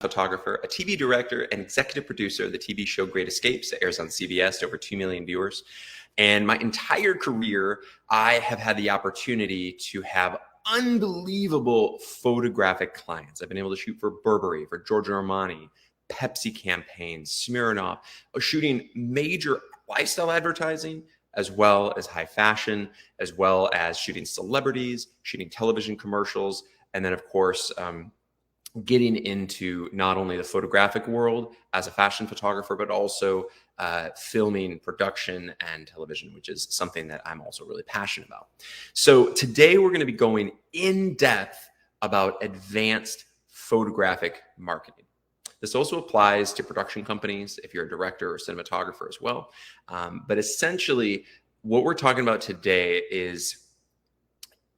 photographer, a TV director, and executive producer of the TV show Great Escapes that airs on CBS to over 2 million viewers. And my entire career, I have had the opportunity to have unbelievable photographic clients. I've been able to shoot for Burberry, for Giorgio Armani, Pepsi campaigns, Smirnoff, shooting major lifestyle advertising, as well as high fashion, as well as shooting celebrities, shooting television commercials, and then of course, getting into not only the photographic world as a fashion photographer, but also filming, production, and television, which is something that I'm also really passionate about. So today we're going to be going in depth about advanced photographic marketing. This also applies to production companies if you're a director or cinematographer as well. But essentially, what we're talking about today is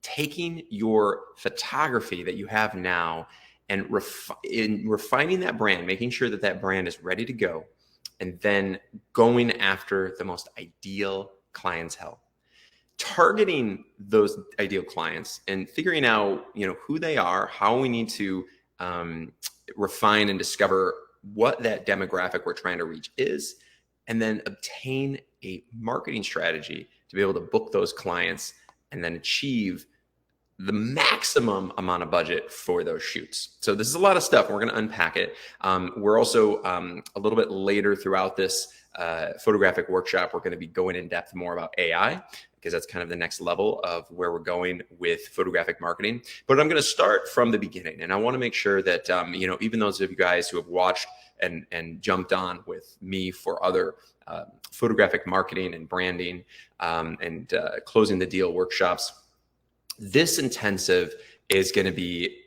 taking your photography that you have now and refining that brand, making sure that that brand is ready to go, and then going after the most ideal clientele, targeting those ideal clients and figuring out, who they are, how we need to refine and discover what that demographic we're trying to reach is, and then obtain a marketing strategy to be able to book those clients and then achieve the maximum amount of budget for those shoots. So this is a lot of stuff. We're going to unpack it. We're also a little bit later throughout this photographic workshop, we're going to be going in depth more about AI, because that's kind of the next level of where we're going with photographic marketing. But I'm going to start from the beginning. And I want to make sure that, even those of you guys who have watched and jumped on with me for other photographic marketing and branding and closing the deal workshops, this intensive is going to be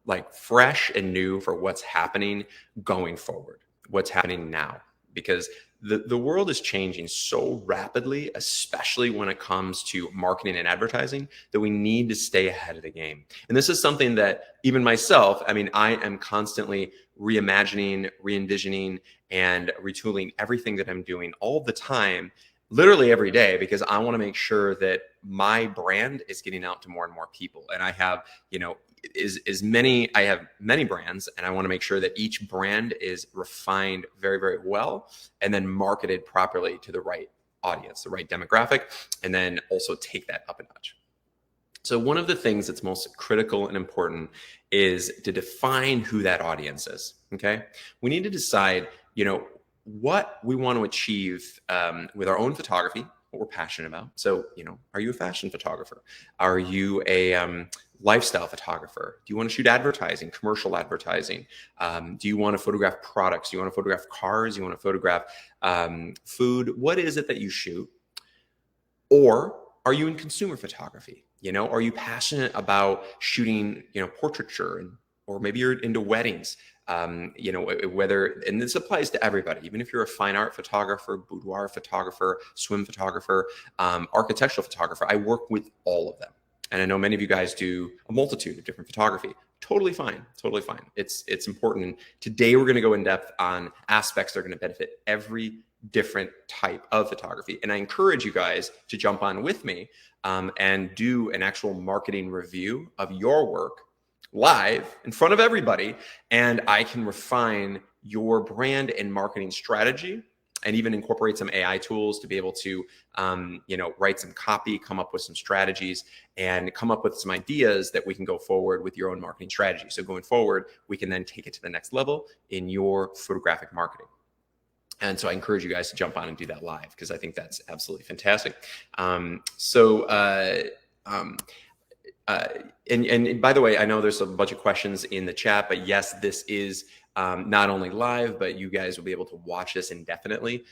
like fresh and new for what's happening going forward, what's happening now, because the world is changing so rapidly, especially when it comes to marketing and advertising, that we need to stay ahead of the game. And this is something that even myself, I am constantly reimagining, re-envisioning, and retooling everything that I'm doing all the time, literally every day, because I want to make sure that my brand is getting out to more and more people. And I have, I have many brands, and I want to make sure that each brand is refined very, very well, and then marketed properly to the right audience, the right demographic, and then also take that up a notch. So one of the things that's most critical and important is to define who that audience is. Okay. We need to decide, what we want to achieve with our own photography, what we're passionate about. So, are you a fashion photographer? Are you a lifestyle photographer? Do you want to shoot advertising, commercial advertising? Do you want to photograph products? Do you want to photograph cars? Do you want to photograph food? What is it that you shoot? Or are you in consumer photography? Are you passionate about shooting, portraiture, or maybe you're into weddings? Whether, and this applies to everybody, even if you're a fine art photographer, boudoir photographer, swim photographer, architectural photographer, I work with all of them. And I know many of you guys do a multitude of different photography. Totally fine. Totally fine. It's important. Today, we're going to go in depth on aspects that are going to benefit every different type of photography. And I encourage you guys to jump on with me and do an actual marketing review of your work live in front of everybody, and I can refine your brand and marketing strategy, and even incorporate some AI tools to be able to, write some copy, come up with some strategies, and come up with some ideas that we can go forward with your own marketing strategy. So going forward, we can then take it to the next level in your photographic marketing. And so I encourage you guys to jump on and do that live, because I think that's absolutely fantastic. And by the way, I know there's a bunch of questions in the chat, but yes, this is not only live, but you guys will be able to watch this indefinitely.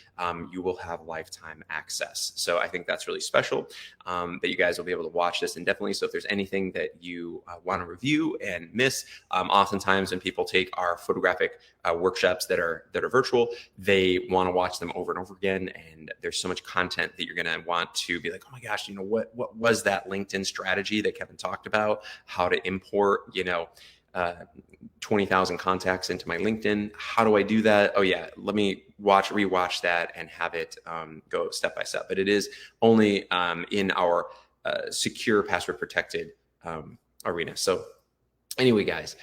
You will have lifetime access. So I think that's really special that you guys will be able to watch this indefinitely. So if there's anything that you want to review and miss, oftentimes when people take our photographic workshops that are virtual, they want to watch them over and over again. And there's so much content that you're going to want to be like, oh my gosh, what was that LinkedIn strategy that Kevin talked about? How to import, 20,000 contacts into my LinkedIn. How do I do that? Oh yeah, let me rewatch that and have it go step by step. But it is only in our secure, password protected arena. So anyway, guys,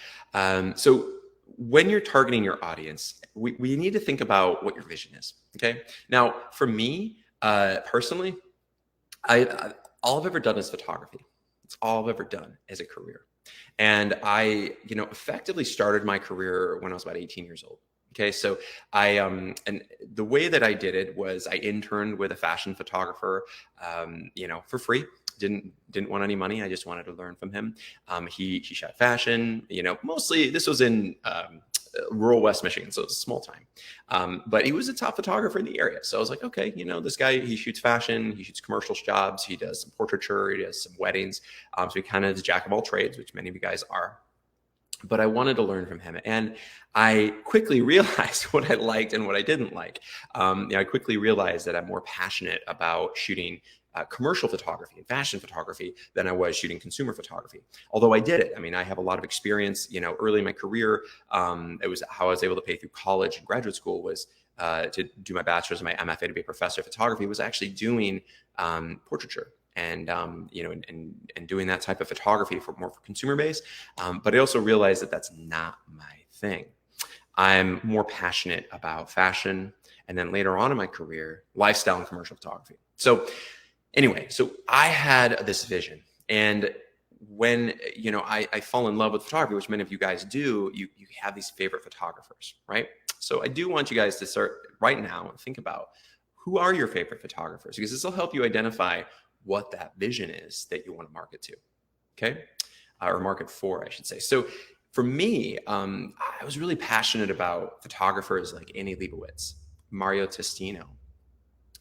so when you're targeting your audience, we need to think about what your vision is. Okay. Now, for me, personally, all I've ever done is photography. It's all I've ever done as a career. And I, effectively started my career when I was about 18 years old. Okay, so and the way that I did it was I interned with a fashion photographer, for free. Didn't want any money. I just wanted to learn from him. He shot fashion. Mostly this was in rural West Michigan, so it's a small time. But he was a top photographer in the area. So I was like, okay, this guy, he shoots fashion, he shoots commercial jobs, he does some portraiture, he does some weddings. So he kind of is a jack of all trades, which many of you guys are. But I wanted to learn from him. And I quickly realized what I liked and what I didn't like. I quickly realized that I'm more passionate about shooting commercial photography and fashion photography than I was shooting consumer photography. Although I did it. I mean, I have a lot of experience, early in my career. It was how I was able to pay through college and graduate school was to do my bachelor's and my MFA to be a professor of photography was actually doing portraiture. And doing that type of photography for consumer base. But I also realized that that's not my thing. I'm more passionate about fashion. And then later on in my career, lifestyle and commercial photography. So anyway, so I had this vision. And when, I fall in love with photography, which many of you guys do, you have these favorite photographers, right? So I do want you guys to start right now and think about who are your favorite photographers, because this will help you identify what that vision is that you want to market to, okay? Or market for, I should say. So for me, I was really passionate about photographers like Annie Leibovitz, Mario Testino.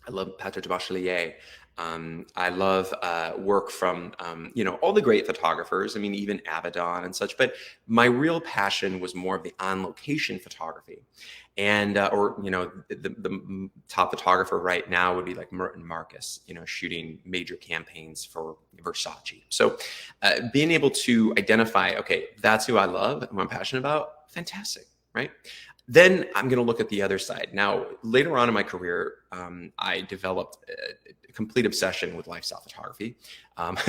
I love Patrick Bachelier. I love work from, all the great photographers. I mean, even Avedon and such. But my real passion was more of the on-location photography. And, the top photographer right now would be like Merton Marcus, shooting major campaigns for Versace. So being able to identify, okay, that's who I love and what I'm passionate about, fantastic, right? Then I'm going to look at the other side. Now, later on in my career, I developed a complete obsession with lifestyle photography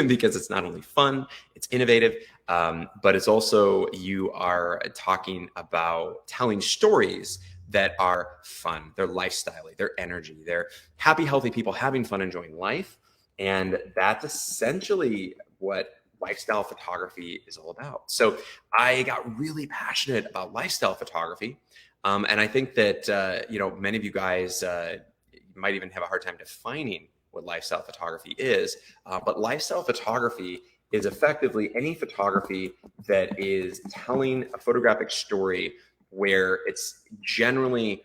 because it's not only fun, it's innovative, but it's also, you are talking about telling stories that are fun, they're lifestyle, they're energy, they're happy, healthy people having fun, enjoying life. And that's essentially what lifestyle photography is all about. So I got really passionate about lifestyle photography. And I think that, many of you guys might even have a hard time defining what lifestyle photography is. But lifestyle photography is effectively any photography that is telling a photographic story where it's generally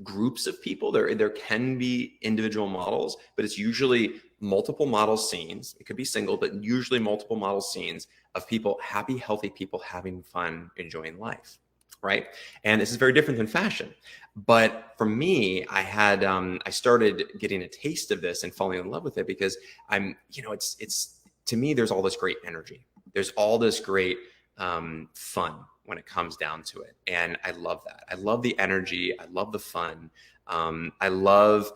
groups of people. There can be individual models, but it's usually multiple model scenes. It could be single, but usually multiple model scenes of people, happy, healthy people having fun, enjoying life, right? And this is very different than fashion. But for me, I started getting a taste of this and falling in love with it because it's to me, there's all this great energy. There's all this great fun when it comes down to it. And I love that. I love the energy. I love the fun. I love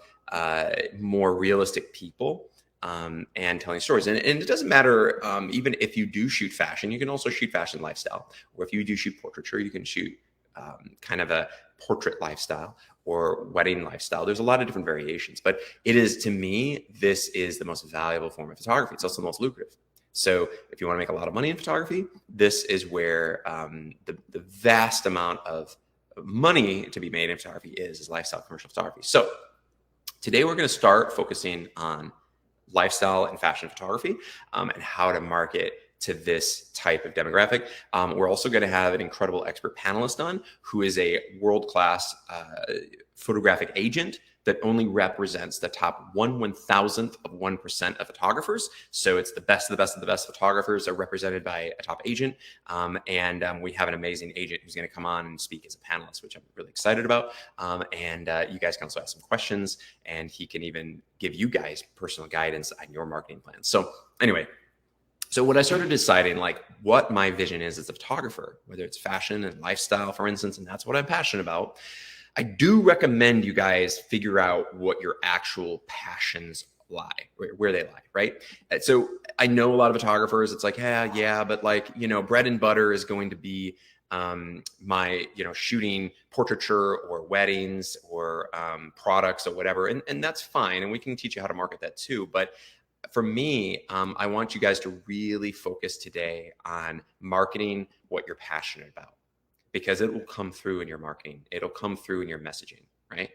more realistic people and telling stories. And it doesn't matter, even if you do shoot fashion, you can also shoot fashion lifestyle. Or if you do shoot portraiture, you can shoot kind of a portrait lifestyle or wedding lifestyle. There's a lot of different variations. But it is, to me, this is the most valuable form of photography. It's also the most lucrative. So if you want to make a lot of money in photography, this is where the vast amount of money to be made in photography is lifestyle commercial photography. So today we're going to start focusing on lifestyle and fashion photography and how to market to this type of demographic. We're also going to have an incredible expert panelist on who is a world-class photographic agent that only represents the top 1/1000th of 1% of photographers. So it's the best of the best of the best photographers are represented by a top agent. And we have an amazing agent who's going to come on and speak as a panelist, which I'm really excited about. And you guys can also ask some questions, and he can even give you guys personal guidance on your marketing plans. So anyway, so when I started deciding like what my vision is as a photographer, whether it's fashion and lifestyle, for instance, and that's what I'm passionate about, I do recommend you guys figure out what your actual passions lie, where they lie, right? And so I know a lot of photographers, it's like, yeah, but like, bread and butter is going to be my, shooting portraiture or weddings or products or whatever. And that's fine. And we can teach you how to market that too. But for me, I want you guys to really focus today on marketing what you're passionate about, because it will come through in your marketing. It'll come through in your messaging, right?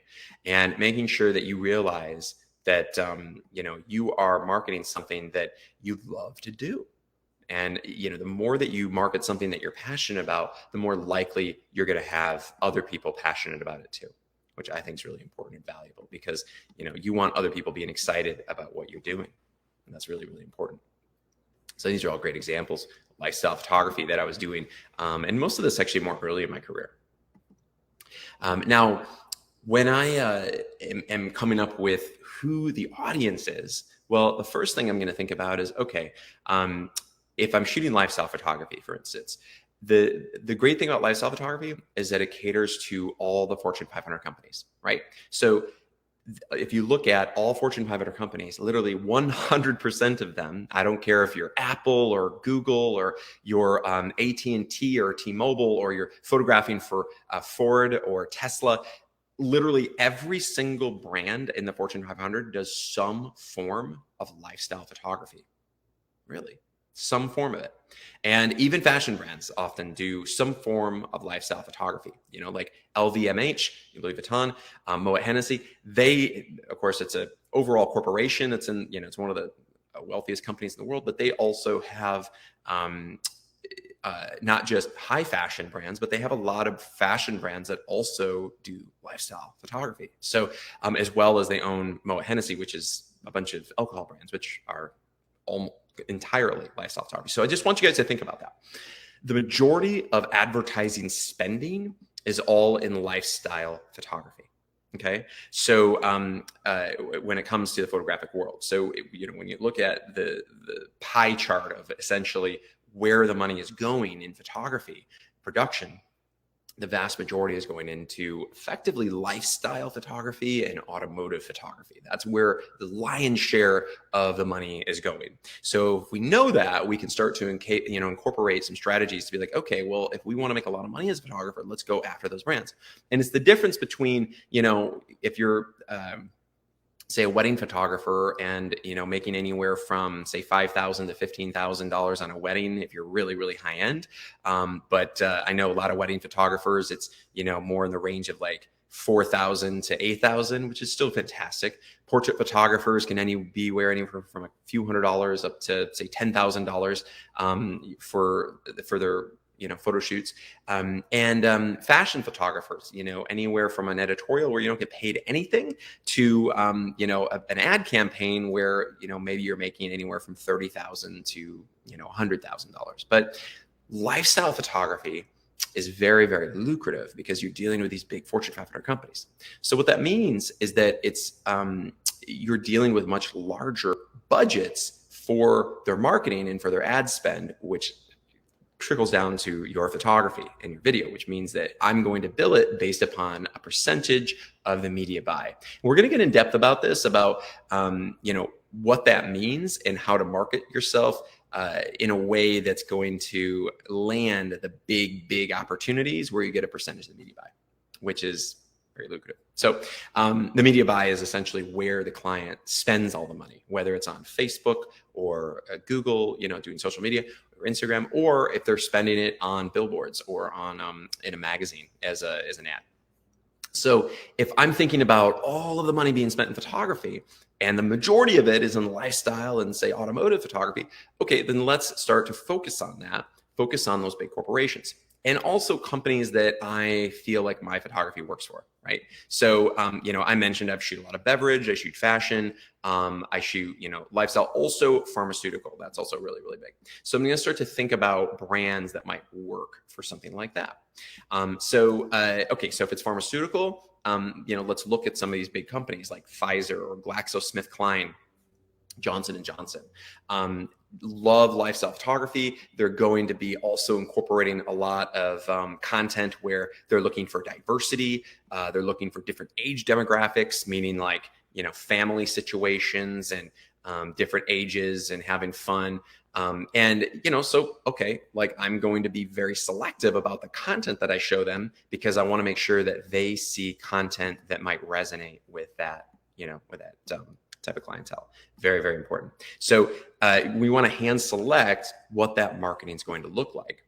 And making sure that you realize that, you are marketing something that you love to do. And, the more that you market something that you're passionate about, the more likely you're going to have other people passionate about it too, which I think is really important and valuable, because, you want other people being excited about what you're doing. And that's really, really important. So these are all great examples of lifestyle photography that I was doing. And most of this actually more early in my career. Now, when I am coming up with who the audience is, well, the first thing I'm going to think about is, okay, if I'm shooting lifestyle photography, for instance, the great thing about lifestyle photography is that it caters to all the Fortune 500 companies, right? So if you look at all Fortune 500 companies, literally 100% of them, I don't care if you're Apple or Google or you're AT&T or T-Mobile, or you're photographing for Ford or Tesla, literally every single brand in the Fortune 500 does some form of lifestyle photography. Really, some form of it. And even fashion brands often do some form of lifestyle photography, like LVMH, Louis Vuitton, Moet Hennessy. They, of course, it's an overall corporation. It's it's one of the wealthiest companies in the world, but they also have not just high fashion brands, but they have a lot of fashion brands that also do lifestyle photography. So, as well as they own Moet Hennessy, which is a bunch of alcohol brands, which are almost entirely lifestyle photography. So I just want you guys to think about that. The majority of advertising spending is all in lifestyle photography. Okay. So when it comes to the photographic world, so when you look at the pie chart of essentially where the money is going in photography production, the vast majority is going into effectively lifestyle photography and automotive photography. That's where the lion's share of the money is going. So if we know that, we can start to incorporate some strategies to be like, okay, well, if we want to make a lot of money as a photographer, let's go after those brands. And it's the difference between, if you're say a wedding photographer and making anywhere from say $5,000 to $15,000 on a wedding if you're really, really high end. But I know a lot of wedding photographers, it's more in the range of like 4,000 to 8,000, which is still fantastic. Portrait photographers can be anywhere from a few $100s up to say $10,000 for their photo shoots, and fashion photographers, anywhere from an editorial where you don't get paid anything to, an ad campaign where, maybe you're making anywhere from $30,000 to, $100,000. But lifestyle photography is very, very lucrative because you're dealing with these big Fortune 500 companies. So what that means is that it's, you're dealing with much larger budgets for their marketing and for their ad spend, which trickles down to your photography and your video, which means that I'm going to bill it based upon a percentage of the media buy. We're going to get in depth about this, about what that means and how to market yourself in a way that's going to land the big opportunities where you get a percentage of the media buy, which is very lucrative. So the media buy is essentially where the client spends all the money, whether it's on Facebook or Google, doing social media, or Instagram, or if they're spending it on billboards or on in a magazine as an ad. So if I'm thinking about all of the money being spent in photography and the majority of it is in lifestyle and say automotive photography, okay, then let's start to focus on that, focus on those big corporations. And also companies that I feel like my photography works for, right? So, I mentioned I shoot a lot of beverage, I shoot fashion, I shoot, lifestyle, also pharmaceutical. That's also really, really big. So I'm going to start to think about brands that might work for something like that. So if it's pharmaceutical, let's look at some of these big companies like Pfizer or GlaxoSmithKline, Johnson & Johnson. Love lifestyle photography. They're going to be also incorporating a lot of content where they're looking for diversity. They're looking for different age demographics, meaning like, family situations and different ages and having fun. And, so, okay, like I'm going to be very selective about the content that I show them because I want to make sure that they see content that might resonate with that, type of clientele. Very, very important. So we want to hand select what that marketing is going to look like.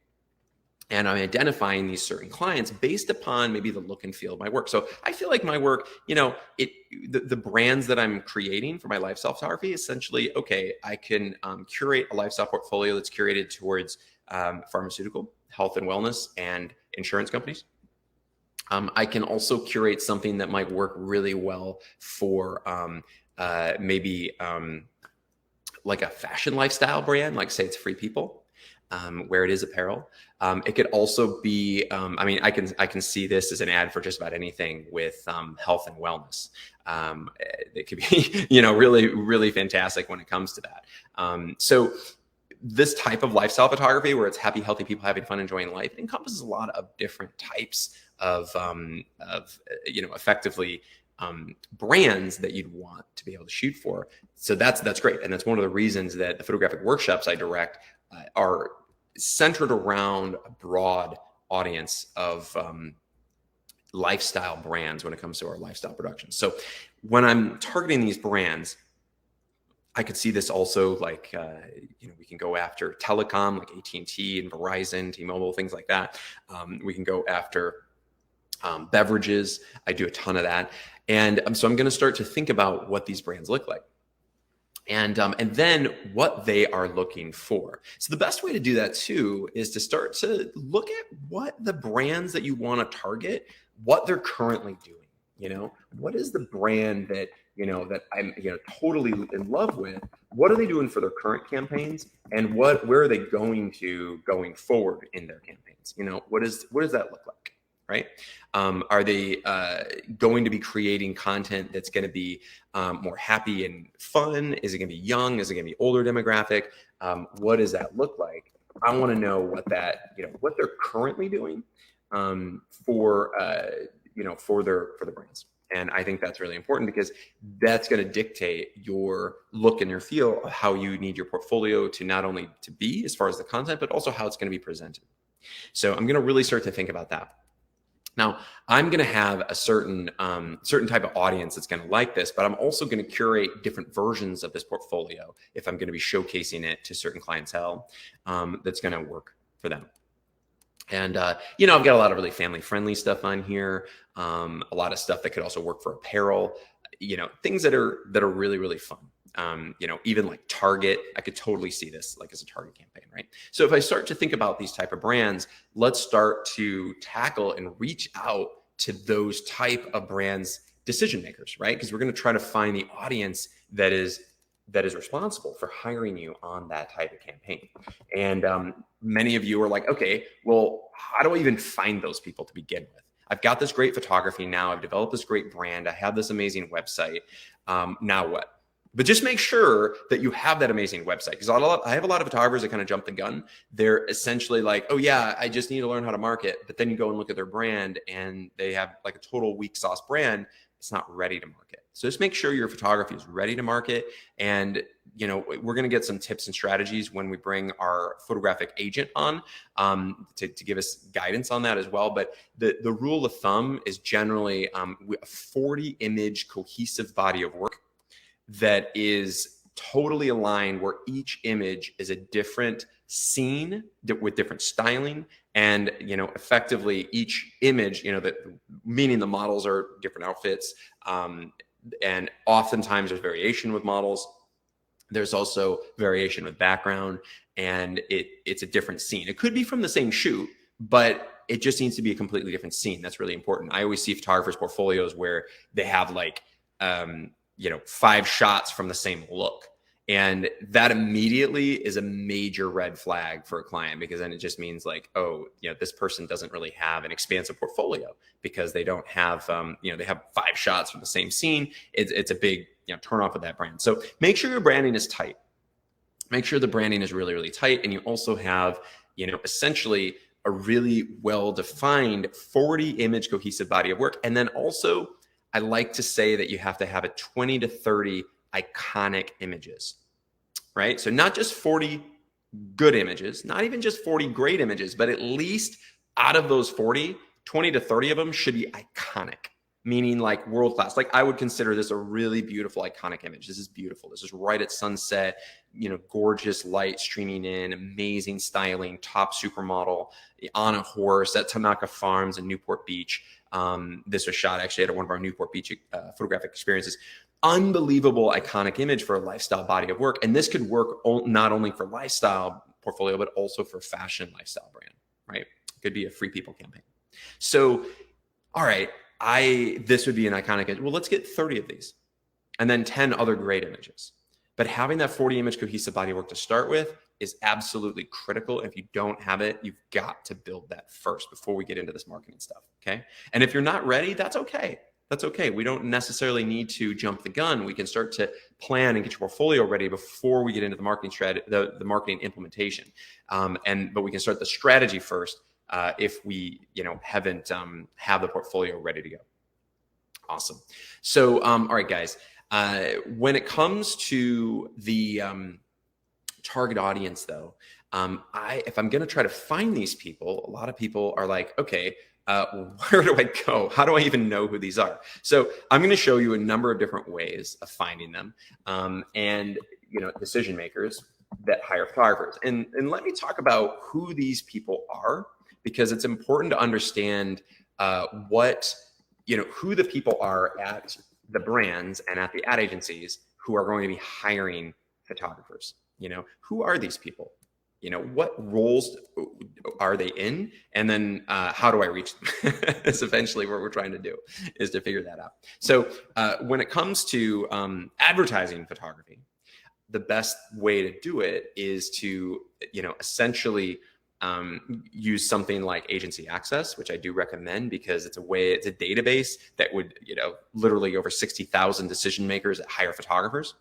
And I'm identifying these certain clients based upon maybe the look and feel of my work. So I feel like my work, the brands that I'm creating for my lifestyle photography, essentially, okay, I can curate a lifestyle portfolio that's curated towards pharmaceutical, health and wellness, and insurance companies. I can also curate something that might work really well for maybe like a fashion lifestyle brand, like say it's Free People. Where it is apparel. It could also be, I can see this as an ad for just about anything with health and wellness. It could be, really, really fantastic when it comes to that. So this type of lifestyle photography where it's happy, healthy people having fun, enjoying life, it encompasses a lot of different types of effectively brands that you'd want to be able to shoot for. So that's great. And that's one of the reasons that the photographic workshops I direct are centered around a broad audience of lifestyle brands when it comes to our lifestyle production. So when I'm targeting these brands, I could see this also like, we can go after telecom like AT&T and Verizon, T-Mobile, things like that. We can go after beverages. I do a ton of that. And so I'm going to start to think about what these brands look like. And then what they are looking for. So the best way to do that too is to start to look at what the brands that you want to target, what they're currently doing. What is the brand that that I'm totally in love with? What are they doing for their current campaigns, and where are they going forward in their campaigns? What does that look like? Right? Are they going to be creating content that's going to be more happy and fun? Is it going to be young? Is it going to be older demographic? What does that look like? I want to know what they're currently doing for the brands. And I think that's really important because that's going to dictate your look and your feel of how you need your portfolio to not only to be as far as the content, but also how it's going to be presented. So I'm going to really start to think about that. Now, I'm going to have a certain type of audience that's going to like this, but I'm also going to curate different versions of this portfolio if I'm going to be showcasing it to certain clientele that's going to work for them. And, I've got a lot of really family-friendly stuff on here, a lot of stuff that could also work for apparel, things that are really, really fun. Even like Target, I could totally see this like as a Target campaign, right? So if I start to think about these type of brands, let's start to tackle and reach out to those type of brands decision makers, right? Because we're going to try to find the audience that is responsible for hiring you on that type of campaign. And many of you are like, okay, well, how do I even find those people to begin with? I've got this great photography now. I've developed this great brand. I have this amazing website. Now what? But just make sure that you have that amazing website, because I have a lot of photographers that kind of jump the gun. They're essentially like, oh yeah, I just need to learn how to market. But then you go and look at their brand and they have like a total weak sauce brand. It's not ready to market. So just make sure your photography is ready to market. And, we're going to get some tips and strategies when we bring our photographic agent on to give us guidance on that as well. But the rule of thumb is generally a 40 image cohesive body of work that is totally aligned, where each image is a different scene with different styling. And, effectively each image, that meaning the models are different outfits. And oftentimes there's variation with models. There's also variation with background, and it's a different scene. It could be from the same shoot, but it just needs to be a completely different scene. That's really important. I always see photographers' portfolios where they have like, 5 shots from the same look. And that immediately is a major red flag for a client, because then it just means like, oh, this person doesn't really have an expansive portfolio because they don't have, they have 5 shots from the same scene. It's a big, turn off of that brand. So make sure your branding is tight. Make sure the branding is really, really tight. And you also have, essentially a really well-defined 40 image cohesive body of work. And then also, I like to say that you have to have a 20 to 30 iconic images, right? So not just 40 good images, not even just 40 great images, but at least out of those 40, 20 to 30 of them should be iconic, meaning like world-class. Like I would consider this a really beautiful, iconic image. This is beautiful. This is right at sunset, gorgeous light streaming in, amazing styling, top supermodel on a horse at Tanaka Farms in Newport Beach. This was shot actually at one of our Newport Beach photographic experiences. Unbelievable, iconic image for a lifestyle body of work. And this could work not only for lifestyle portfolio, but also for fashion lifestyle brand, right? It could be a Free People campaign. So, all right, this would be an iconic image. Well, let's get 30 of these and then 10 other great images. But having that 40 image cohesive body of work to start with is absolutely critical. If you don't have it, you've got to build that first before we get into this marketing stuff. Okay. And if you're not ready, that's okay. That's okay. We don't necessarily need to jump the gun. We can start to plan and get your portfolio ready before we get into the marketing strategy, the marketing implementation. But we can start the strategy first if we, haven't have the portfolio ready to go. Awesome. So, all right, guys. When it comes to the target audience, though, if I'm going to try to find these people, a lot of people are like, okay, where do I go? How do I even know who these are? So I'm going to show you a number of different ways of finding them, and decision makers that hire photographers. And let me talk about who these people are, because it's important to understand who the people are at the brands and at the ad agencies who are going to be hiring photographers. Who are these people? What roles are they in? And then how do I reach them? That's eventually what we're trying to do, is to figure that out. So when it comes to advertising photography, the best way to do it is to, essentially use something like Agency Access, which I do recommend, because it's a database that would, literally over 60,000 decision makers that hire photographers.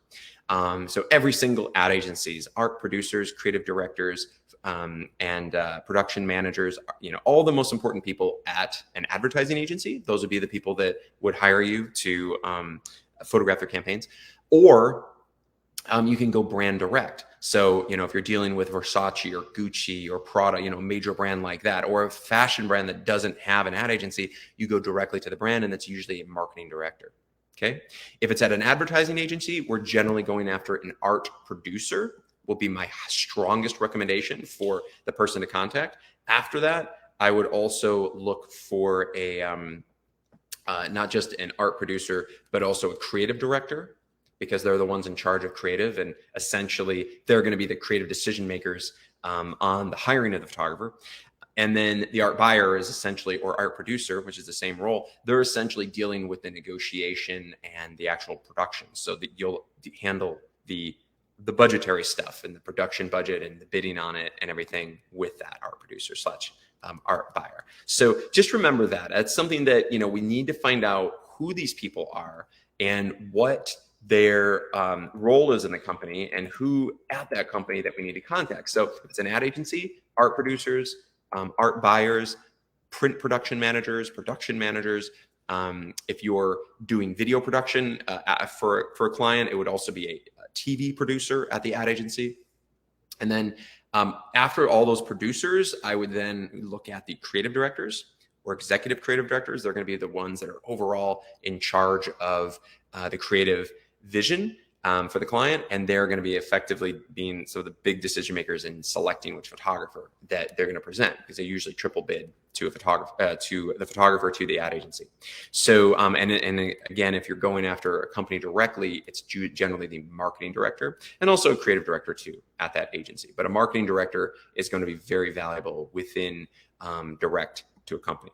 So every single ad agencies, art producers, creative directors, and production managers, all the most important people at an advertising agency, those would be the people that would hire you to photograph their campaigns. Or you can go brand direct. So, if you're dealing with Versace or Gucci or Prada, a major brand like that, or a fashion brand that doesn't have an ad agency, you go directly to the brand, and it's usually a marketing director. Okay. If it's at an advertising agency, we're generally going after an art producer, will be my strongest recommendation for the person to contact. After that, I would also look for not just an art producer, but also a creative director, because they're the ones in charge of creative, and essentially they're going to be the creative decision makers on the hiring of the photographer. And then the art buyer is essentially, or art producer, which is the same role, they're essentially dealing with the negotiation and the actual production. So that you'll handle the budgetary stuff and the production budget and the bidding on it and everything with that art producer / art buyer. So just remember that. That's something that, we need to find out who these people are and what their role is in the company, and who at that company that we need to contact. So if it's an ad agency, art producers, art buyers, print production managers. If you're doing video production for a client, it would also be a TV producer at the ad agency. And then after all those producers, I would then look at the creative directors or executive creative directors. They're going to be the ones that are overall in charge of the creative vision for the client, and they're going to be effectively being the big decision makers in selecting which photographer that they're going to present, because they usually triple bid to the photographer to the ad agency. So and again, if you're going after a company directly, it's generally the marketing director and also a creative director too at that agency. But a marketing director is going to be very valuable within direct to a company.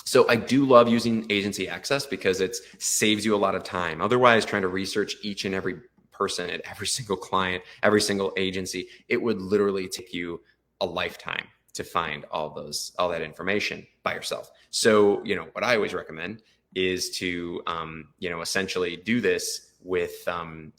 So I do love using Agency Access because it saves you a lot of time. Otherwise, trying to research each and every person at every single client, every single agency, it would literally take you a lifetime to find all that information by yourself. So, what I always recommend is to, essentially do this with a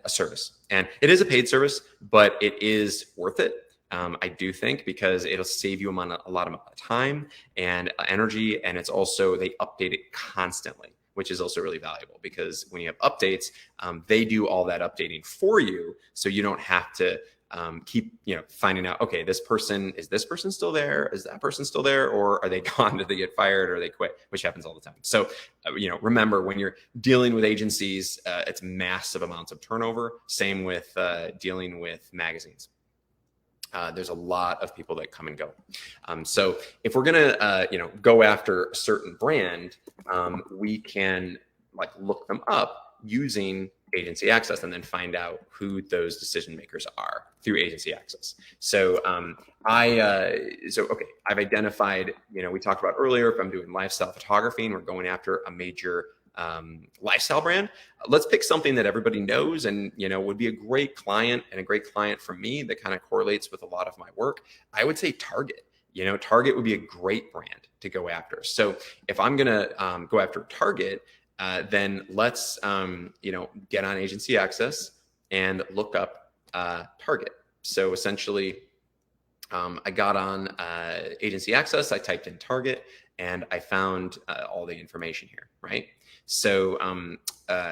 service. And it is a paid service, but it is worth it. I do think, because it'll save you a lot of time and energy. And it's also, they update it constantly, which is also really valuable, because when you have updates, they do all that updating for you. So you don't have to keep, finding out, okay, is this person still there? Is that person still there? Or are they gone? Did they get fired or they quit? Which happens all the time. So, remember when you're dealing with agencies, it's massive amounts of turnover. Same with dealing with magazines. There's a lot of people that come and go. So if we're gonna, go after a certain brand, we can look them up using agency access and then find out who those decision makers are through agency access. So I've identified, we talked about earlier, if I'm doing lifestyle photography and we're going after a major lifestyle brand, let's pick something that everybody knows and would be a great client and a great client for me that kind of correlates with a lot of my work. I would say Target. Target would be a great brand to go after. So if I'm gonna go after Target, then let's get on agency access and look up Target. So essentially, I got on agency access, I typed in Target, and I found all the information here, right? So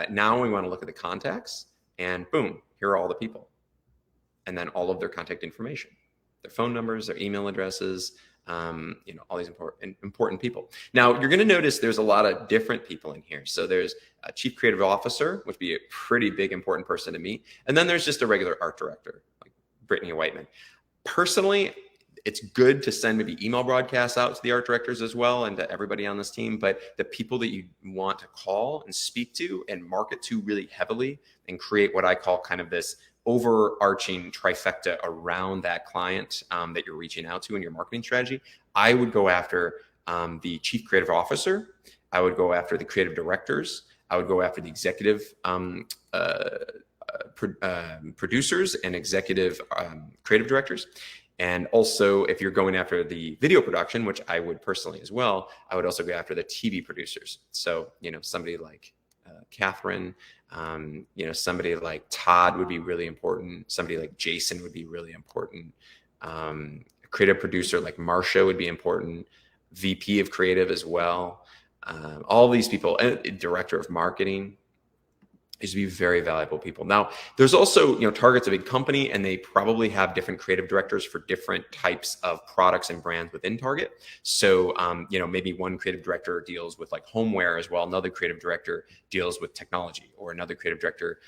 now we want to look at the contacts, and boom, here are all the people. And then all of their contact information, their phone numbers, their email addresses, all these important people. Now, you're going to notice there's a lot of different people in here. So there's a chief creative officer, which would be a pretty big, important person to me. And then there's just a regular art director, like Brittany Whiteman. Personally, it's good to send maybe email broadcasts out to the art directors as well and to everybody on this team. But the people that you want to call and speak to and market to really heavily and create what I call kind of this overarching trifecta around that client that you're reaching out to in your marketing strategy, I would go after the chief creative officer. I would go after the creative directors. I would go after the executive producers and executive creative directors. And also, if you're going after the video production, which I would personally as well, I would also go after the TV producers. So, somebody like Catherine, somebody like Todd would be really important. Somebody like Jason would be really important. A creative producer like Marsha would be important. VP of creative as well. All these people, and director of marketing. These would be very valuable people. Now, there's also, Target's a big company and they probably have different creative directors for different types of products and brands within Target. So, maybe one creative director deals with like homeware as well. Another creative director deals with technology, or another creative director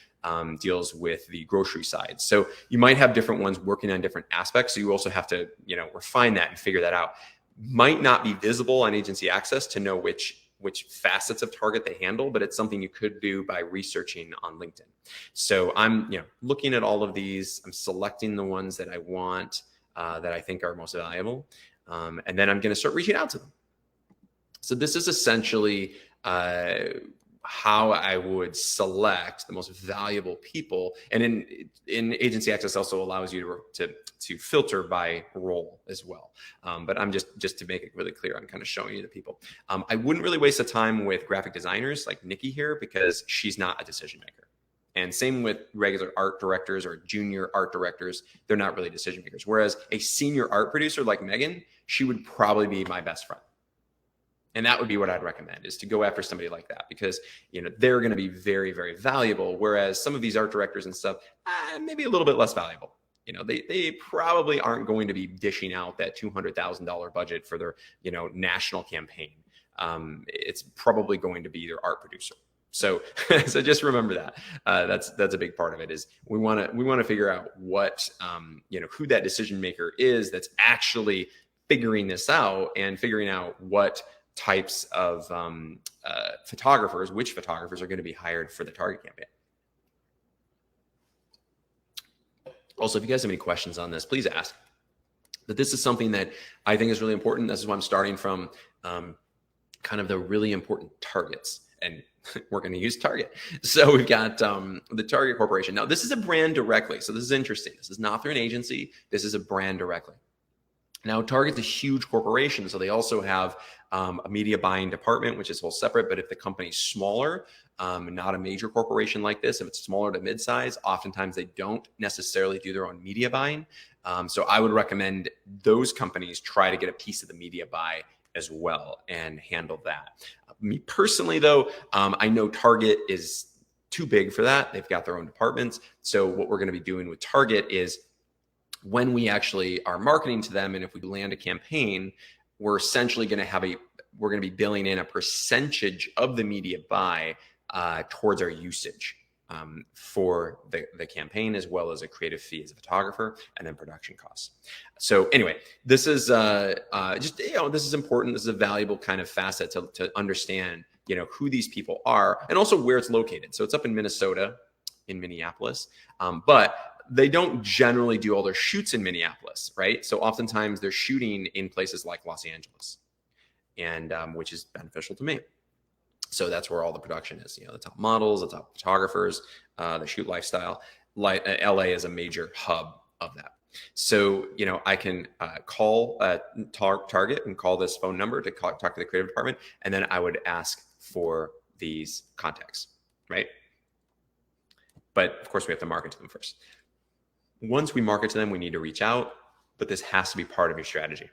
deals with the grocery side. So you might have different ones working on different aspects. So you also have to, refine that and figure that out. Might not be visible on agency access to know which facets of Target they handle, but it's something you could do by researching on LinkedIn. So I'm, looking at all of these, I'm selecting the ones that I want, that I think are most valuable. And then I'm going to start reaching out to them. So this is essentially, how I would select the most valuable people. And in agency access also allows you to filter by role as well. But I'm just to make it really clear, I'm kind of showing you the people. I wouldn't really waste the time with graphic designers like Nikki here, because she's not a decision maker. And same with regular art directors or junior art directors. They're not really decision makers. Whereas a senior art producer like Megan, she would probably be my best friend. And that would be what I'd recommend, is to go after somebody like that, because, they're going to be very, very valuable. Whereas some of these art directors and stuff, maybe a little bit less valuable. They probably aren't going to be dishing out that $200,000 budget for their, national campaign. It's probably going to be their art producer. So, so just remember that. That's a big part of it, is we want to figure out what, who that decision maker is that's actually figuring this out, and figuring out what types of which photographers are going to be hired for the Target campaign. Also, if you guys have any questions on this, please ask. But this is something that I think is really important. This is why I'm starting from kind of the really important targets, and we're going to use Target. So we've got the Target Corporation. Now, this is a brand directly. So this is interesting. This is not through an agency. This is a brand directly. Now, Target's a huge corporation, so they also have a media buying department, which is whole separate. But if the company's smaller, not a major corporation like this, if it's smaller to midsize, oftentimes they don't necessarily do their own media buying. So I would recommend those companies try to get a piece of the media buy as well and handle that. Me personally, though, I know Target is too big for that. They've got their own departments. So what we're going to be doing with Target is when we actually are marketing to them, and if we land a campaign, we're essentially going to have we're going to be billing in a percentage of the media buy towards our usage for the campaign, as well as a creative fee as a photographer, and then production costs. So anyway, this is just, this is important. This is a valuable kind of facet to understand, who these people are and also where it's located. So it's up in Minnesota, in Minneapolis, but they don't generally do all their shoots in Minneapolis, right? So oftentimes they're shooting in places like Los Angeles, and which is beneficial to me. So that's where all the production is, the top models, the top photographers, the shoot lifestyle. LA is a major hub of that. So, I can call Target and call this phone number to talk to the creative department, and then I would ask for these contacts, right? But of course, we have to market to them first. Once we market to them, we need to reach out, but this has to be part of your strategy.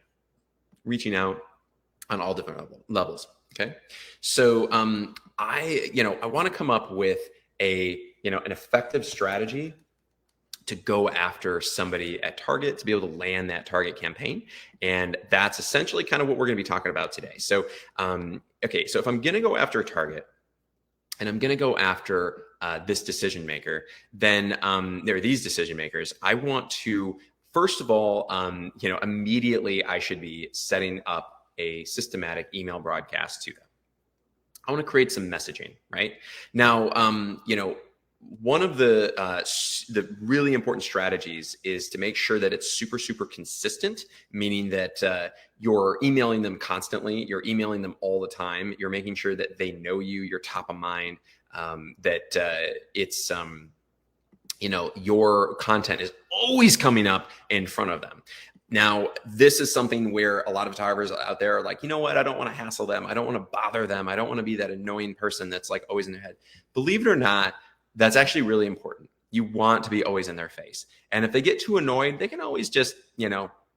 Reaching out on all different levels. Okay. So I want to come up with an effective strategy to go after somebody at Target, to be able to land that Target campaign. And that's essentially kind of what we're going to be talking about today. So, okay. So if I'm going to go after a Target, and I'm going to go after this decision maker, then there are these decision makers. I want to, first of all, immediately I should be setting up a systematic email broadcast to them. I want to create some messaging, right? Now, one of the really important strategies is to make sure that it's super, super consistent, meaning that you're emailing them constantly, you're emailing them all the time, you're making sure that they know you're top of mind, that it's, your content is always coming up in front of them. Now, this is something where a lot of photographers out there are like, you know what? I don't want to hassle them. I don't want to bother them. I don't want to be that annoying person that's like always in their head. Believe it or not, that's actually really important. You want to be always in their face. And if they get too annoyed, they can always just,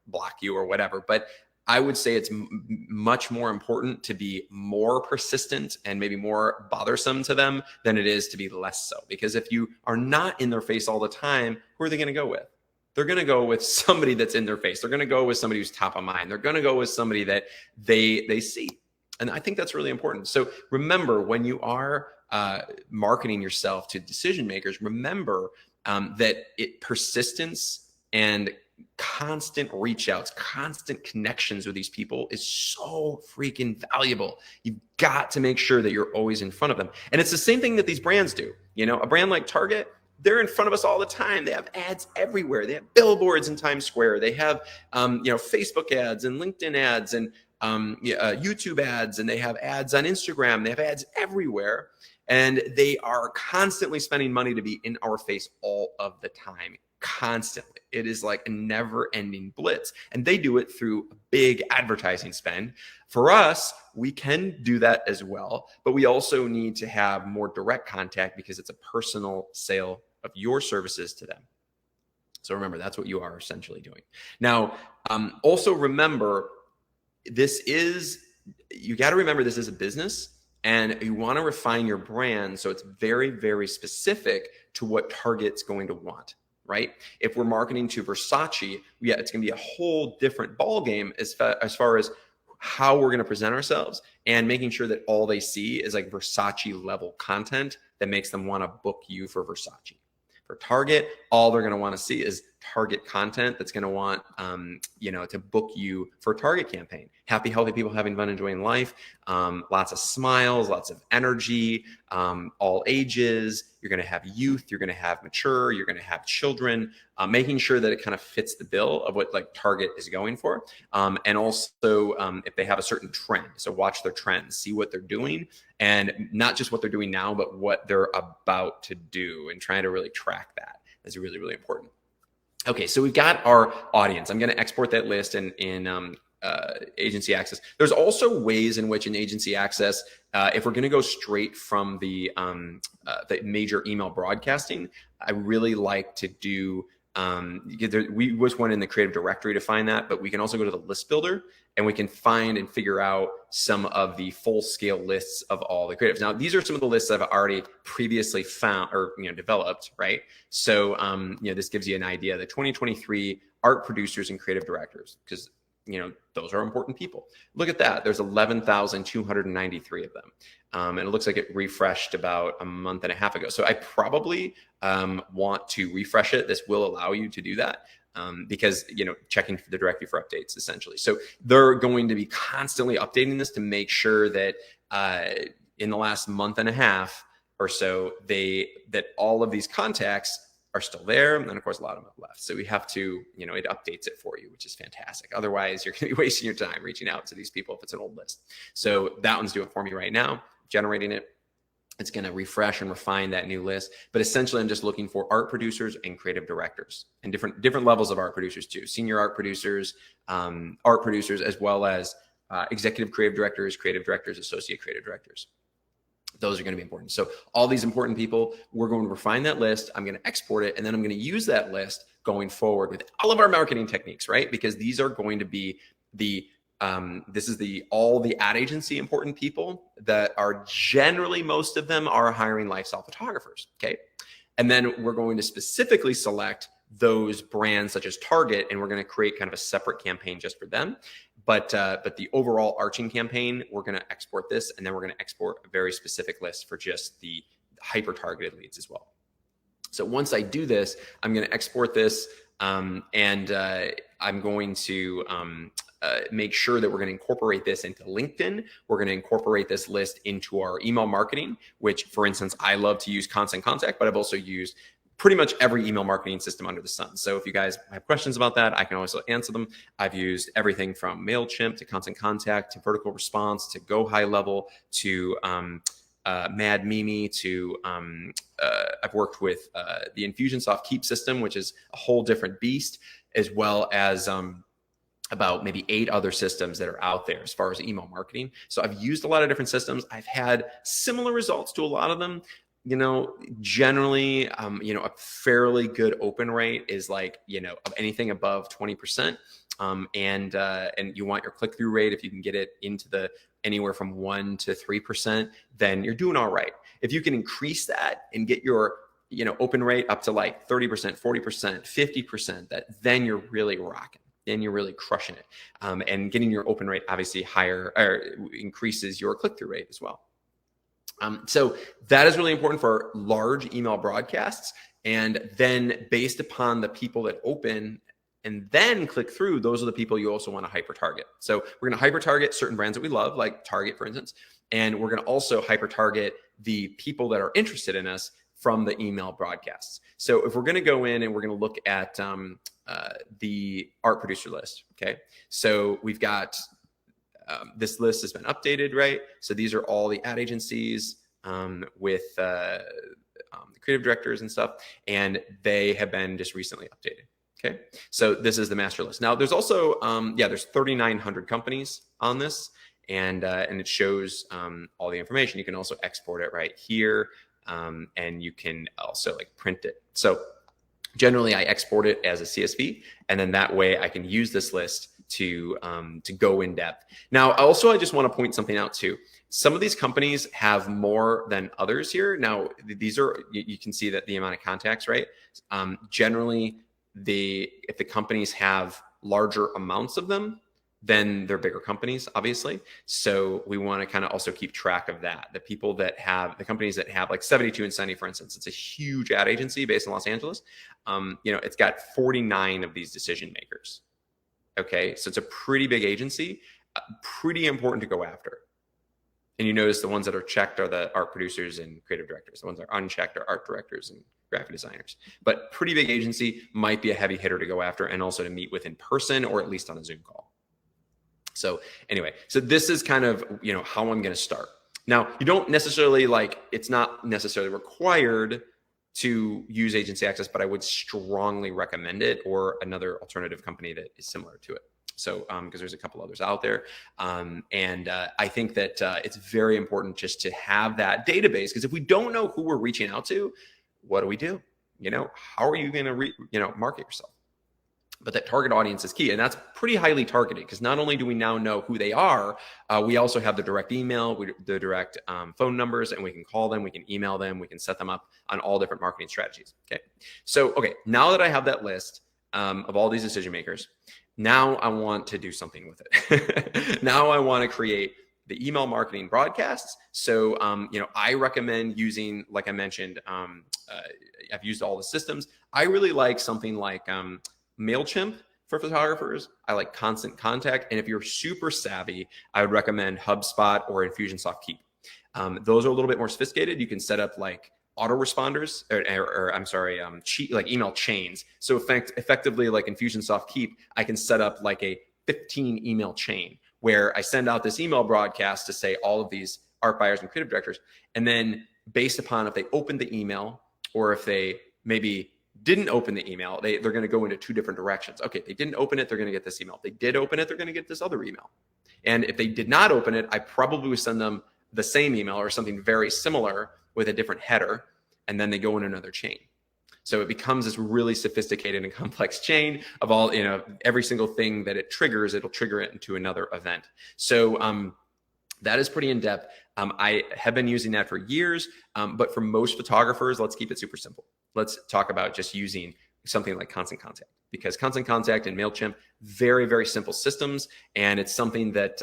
block you or whatever. But I would say it's much more important to be more persistent and maybe more bothersome to them than it is to be less so. Because if you are not in their face all the time, who are they going to go with? They're going to go with somebody that's in their face. They're going to go with somebody who's top of mind. They're going to go with somebody that they see. And I think that's really important. So remember, when you are marketing yourself to decision makers, remember that persistence and constant reach outs, constant connections with these people is so freaking valuable. You've got to make sure that you're always in front of them. And it's the same thing that these brands do. A brand like Target, they're in front of us all the time. They have ads everywhere. They have billboards in Times Square. They have, Facebook ads and LinkedIn ads and YouTube ads, and they have ads on Instagram. They have ads everywhere, and they are constantly spending money to be in our face all of the time. Constantly. It is like a never-ending blitz, and they do it through a big advertising spend. For us, we can do that as well, but we also need to have more direct contact because it's a personal sale of your services to them. So remember, that's what you are essentially doing. Now, also remember, you got to remember this is a business, and you want to refine your brand so it's very, very specific to what Target's going to want. Right? If we're marketing to Versace, it's going to be a whole different ballgame as far as how we're going to present ourselves and making sure that all they see is like Versace level content that makes them want to book you for Versace. For Target, all they're going to want to see is Target content that's going to want, to book you for a Target campaign. Happy, healthy people having fun, enjoying life, lots of smiles, lots of energy, all ages. You're going to have youth, you're going to have mature, you're going to have children, making sure that it kind of fits the bill of what like Target is going for. And also if they have a certain trend, so watch their trends, see what they're doing, and not just what they're doing now, but what they're about to do, and trying to really track that is really, really important. Okay, so we've got our audience. I'm going to export that list in Agency Access. There's also ways in which in Agency Access, if we're going to go straight from the major email broadcasting, I really like to do, we was one in the Creative Directory to find that, but we can also go to the list builder and we can find and figure out some of the full scale lists of all the creatives. Now, these are some of the lists I've already previously found or developed, right? So, this gives you an idea. The 2023 art producers and creative directors, because those are important people. Look at that. There's 11,293 of them. And it looks like it refreshed about a month and a half ago. So I probably want to refresh it. This will allow you to do that. Because checking the directory for updates essentially. So they're going to be constantly updating this to make sure that in the last month and a half or so, that all of these contacts are still there. And then of course, a lot of them have left. So we have to, it updates it for you, which is fantastic. Otherwise, you're going to be wasting your time reaching out to these people if it's an old list. So that one's doing it for me right now, generating it. It's going to refresh and refine that new list. But essentially, I'm just looking for art producers and creative directors, and different levels of art producers too. Senior art producers, as well as executive creative directors, associate creative directors. Those are going to be important. So all these important people, we're going to refine that list. I'm going to export it, and then I'm going to use that list going forward with all of our marketing techniques, right? Because these are going to be all the ad agency important people that are generally, most of them are hiring lifestyle photographers. Okay. And then we're going to specifically select those brands such as Target, and we're going to create kind of a separate campaign just for them. But the overall arching campaign, we're going to export this, and then we're going to export a very specific list for just the hyper targeted leads as well. So once I do this, I'm going to export this, and I'm going to make sure that we're going to incorporate this into LinkedIn. We're going to incorporate this list into our email marketing, which, for instance, I love to use Constant Contact, but I've also used pretty much every email marketing system under the sun. So if you guys have questions about that, I can also answer them. I've used everything from MailChimp to Constant Contact to Vertical Response to Go High Level to Mad Mimi to I've worked with the Infusionsoft Keep system, which is a whole different beast, as well as about maybe 8 other systems that are out there as far as email marketing. So I've used a lot of different systems. I've had similar results to a lot of them. Generally, a fairly good open rate is like, of anything above 20%. And you want your click-through rate, if you can get it into the anywhere from 1 to 3%, then you're doing all right. If you can increase that and get your open rate up to like 30%, 40%, 50%, then you're really rocking. Then you're really crushing it. And getting your open rate obviously higher increases your click-through rate as well. So that is really important for large email broadcasts. And then based upon the people that open and then click through, those are the people you also want to hyper target. So we're going to hyper target certain brands that we love, like Target, for instance. And we're going to also hyper target the people that are interested in us from the email broadcasts. So if we're going to go in and we're going to look at the art producer list, okay? So we've got this list has been updated, right? So these are all the ad agencies with the creative directors and stuff, and they have been just recently updated. Okay, so this is the master list. Now there's also there's 3,900 companies on this, and it shows all the information. You can also export it right here, and you can also like print it. So generally, I export it as a CSV, and then that way I can use this list to go in depth. Now, also, I just want to point something out too. Some of these companies have more than others here. Now, these are, you can see that the amount of contacts, right? Generally, if the companies have larger amounts of them, then they're bigger companies, obviously. So we want to kind of also keep track of that. The companies that have like 72andSunny, for instance, it's a huge ad agency based in Los Angeles. It's got 49 of these decision makers. Okay, so it's a pretty big agency, pretty important to go after. And you notice the ones that are checked are the art producers and creative directors. The ones that are unchecked are art directors and graphic designers. But pretty big agency, might be a heavy hitter to go after, and also to meet with in person or at least on a Zoom call. So anyway, so this is kind of, how I'm going to start. Now, you don't necessarily it's not necessarily required to use Agency Access, but I would strongly recommend it, or another alternative company that is similar to it. So, because there's a couple others out there. I think that it's very important just to have that database, because if we don't know who we're reaching out to, what do we do? How are you going to market yourself? But that target audience is key, and that's pretty highly targeted, because not only do we now know who they are, we also have the direct email, the direct phone numbers, and we can call them, we can email them, we can set them up on all different marketing strategies. Okay, so now that I have that list, of all these decision makers. Now I want to do something with it. Now I want to create the email marketing broadcasts. So, I recommend using, like I mentioned, I've used all the systems. I really like something like MailChimp for photographers. I like Constant Contact. And if you're super savvy, I would recommend HubSpot or Infusionsoft Keep. Those are a little bit more sophisticated. You can set up like autoresponders like email chains. So effectively, like Infusionsoft Keep, I can set up like a 15 email chain where I send out this email broadcast to say all of these art buyers and creative directors. And then based upon if they opened the email or if they maybe didn't open the email, they're going to go into two different directions. Okay, they didn't open it, they're going to get this email. If they did open it, they're going to get this other email. And if they did not open it, I probably would send them the same email or something very similar with a different header, and then they go in another chain. So it becomes this really sophisticated and complex chain of all, every single thing that it triggers, it'll trigger it into another event. So that is pretty in depth. I have been using that for years, but for most photographers, let's keep it super simple. Let's talk about just using something like Constant Contact, because Constant Contact and MailChimp, very, very simple systems. And it's something that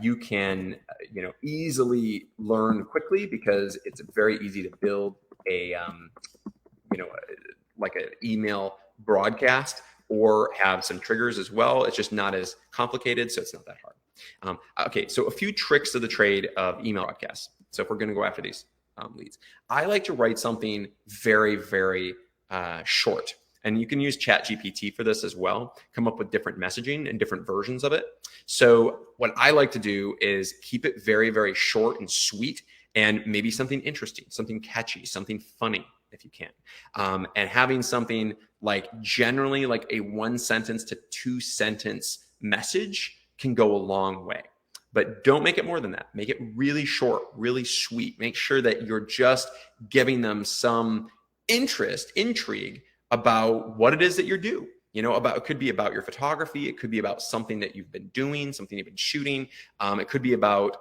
you can, easily learn quickly, because it's very easy to build like an email broadcast or have some triggers as well. It's just not as complicated, so it's not that hard. Okay, so a few tricks of the trade of email broadcasts. So if we're going to go after these leads, I like to write something very, very short. And you can use ChatGPT for this as well, come up with different messaging and different versions of it. So what I like to do is keep it very, very short and sweet, and maybe something interesting, something catchy, something funny if you can. And having something like generally like a 1 sentence to 2 sentence message can go a long way. But don't make it more than that. Make it really short, really sweet. Make sure that you're just giving them some intrigue about what it is that you're doing. It could be about your photography. It could be about something that you've been doing, something you've been shooting. It could be about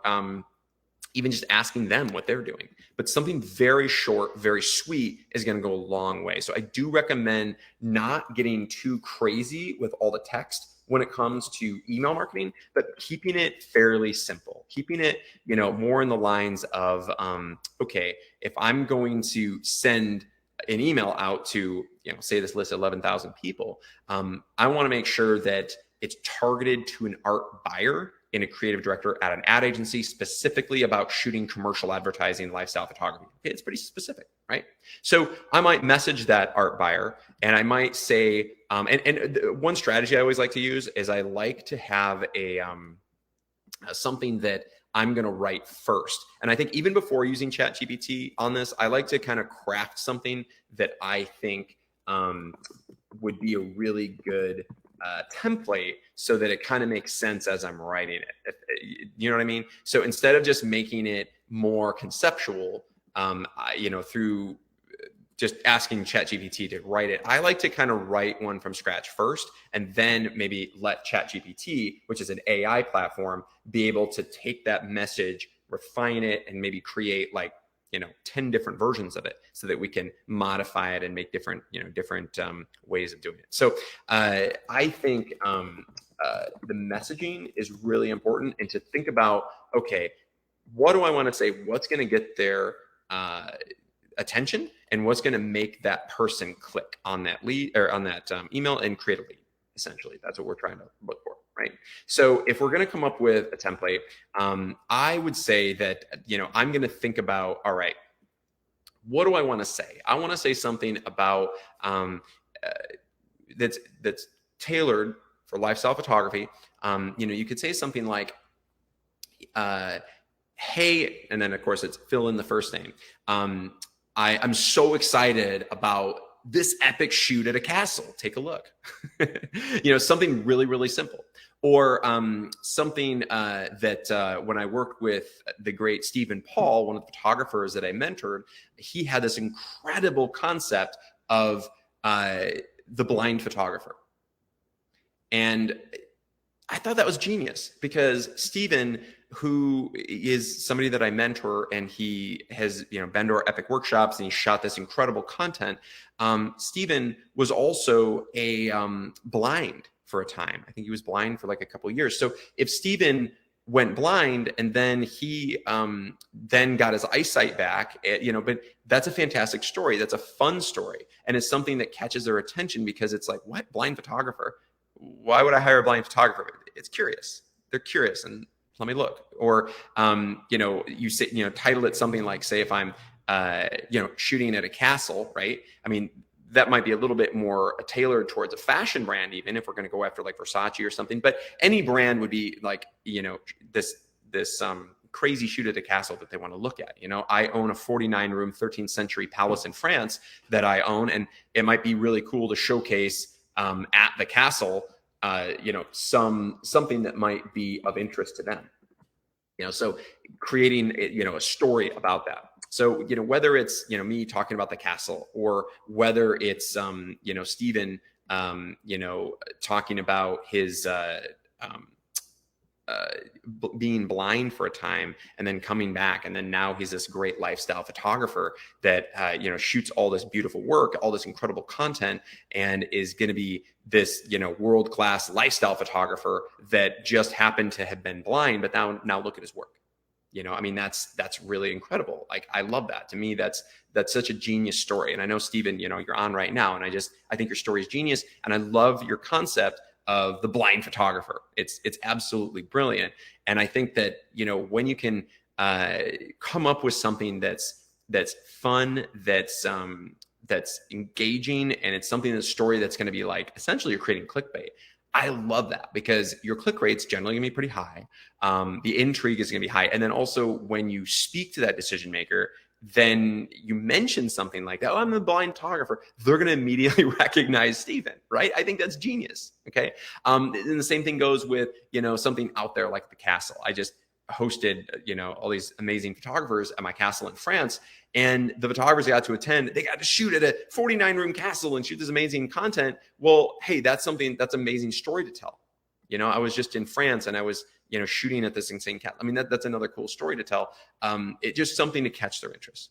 even just asking them what they're doing. But something very short, very sweet is going to go a long way. So I do recommend not getting too crazy with all the text when it comes to email marketing, but keeping it fairly simple, keeping it, more in the lines of, okay, if I'm going to send an email out to, say this list of 11,000 people, I want to make sure that it's targeted to an art buyer and a creative director at an ad agency, specifically about shooting commercial advertising, lifestyle photography. Okay, it's pretty specific, right? So I might message that art buyer, and I might say, and one strategy I always like to use is I like to have a something that I'm going to write first. And I think even before using ChatGPT on this, I like to kind of craft something that I think would be a really good template, so that it kind of makes sense as I'm writing it. You know what I mean? So instead of just making it more conceptual, through just asking ChatGPT to write it, I like to kind of write one from scratch first, and then maybe let ChatGPT, which is an AI platform, be able to take that message, refine it, and maybe create like 10 different versions of it, so that we can modify it and make different ways of doing it. So I think the messaging is really important, and to think about, okay, what do I want to say? What's going to get their attention, and what's going to make that person click on that lead or on that email and create a lead? Essentially, that's what we're trying to look for, right? So if we're going to come up with a template, I would say that, I'm going to think about, all right, what do I want to say? I want to say something about that's tailored for lifestyle photography. You could say something like, hey, and then of course it's fill in the first name. I'm so excited about this epic shoot at a castle. Take a look. Something really, really simple. Or something that when I worked with the great Stephen Paul, one of the photographers that I mentored, he had this incredible concept of the blind photographer. And I thought that was genius, because Stephen who is somebody that I mentor, and he has, been to our epic workshops and he shot this incredible content. Stephen was also a blind for a time. I think he was blind for like a couple of years. So if Stephen went blind and then he then got his eyesight back, but that's a fantastic story. That's a fun story. And it's something that catches their attention because it's like, what? Blind photographer? Why would I hire a blind photographer? It's curious. They're curious, and let me look. Or, you say, title it something like, say, if I'm, shooting at a castle, right? I mean, that might be a little bit more tailored towards a fashion brand, even if we're going to go after like Versace or something. But any brand would be like, this crazy shoot at a castle that they want to look at. I own a 49-room 13th century palace in France that I own, and it might be really cool to showcase at the castle, something that might be of interest to them. So creating, a story about that. So, whether it's, me talking about the castle, or whether it's, Stephen, talking about his, being blind for a time and then coming back. And then now he's this great lifestyle photographer that, shoots all this beautiful work, all this incredible content, and is going to be this, world-class lifestyle photographer that just happened to have been blind, but now look at his work. That's really incredible. Like, I love that. To me, that's such a genius story. And I know, Stephen, you're on right now, and I think your story is genius. And I love your concept of the blind photographer. It's absolutely brilliant. And I think that, when you can come up with something that's fun, that's engaging, and it's something, that's a story that's going to be like, essentially you're creating clickbait. I love that, because your click rate's generally gonna be pretty high. The intrigue is gonna be high. And then also, when you speak to that decision maker, then you mention something like that, oh, I'm a blind photographer, they're going to immediately recognize Stephen, right? I think that's genius. Okay. And the same thing goes with, something out there like the castle. I just hosted, all these amazing photographers at my castle in France, and the photographers got to attend, they got to shoot at a 49-room castle and shoot this amazing content. Well, hey, that's amazing story to tell. I was just in France, and I was, shooting at this insane castle. I mean, that's another cool story to tell. It's just something to catch their interest.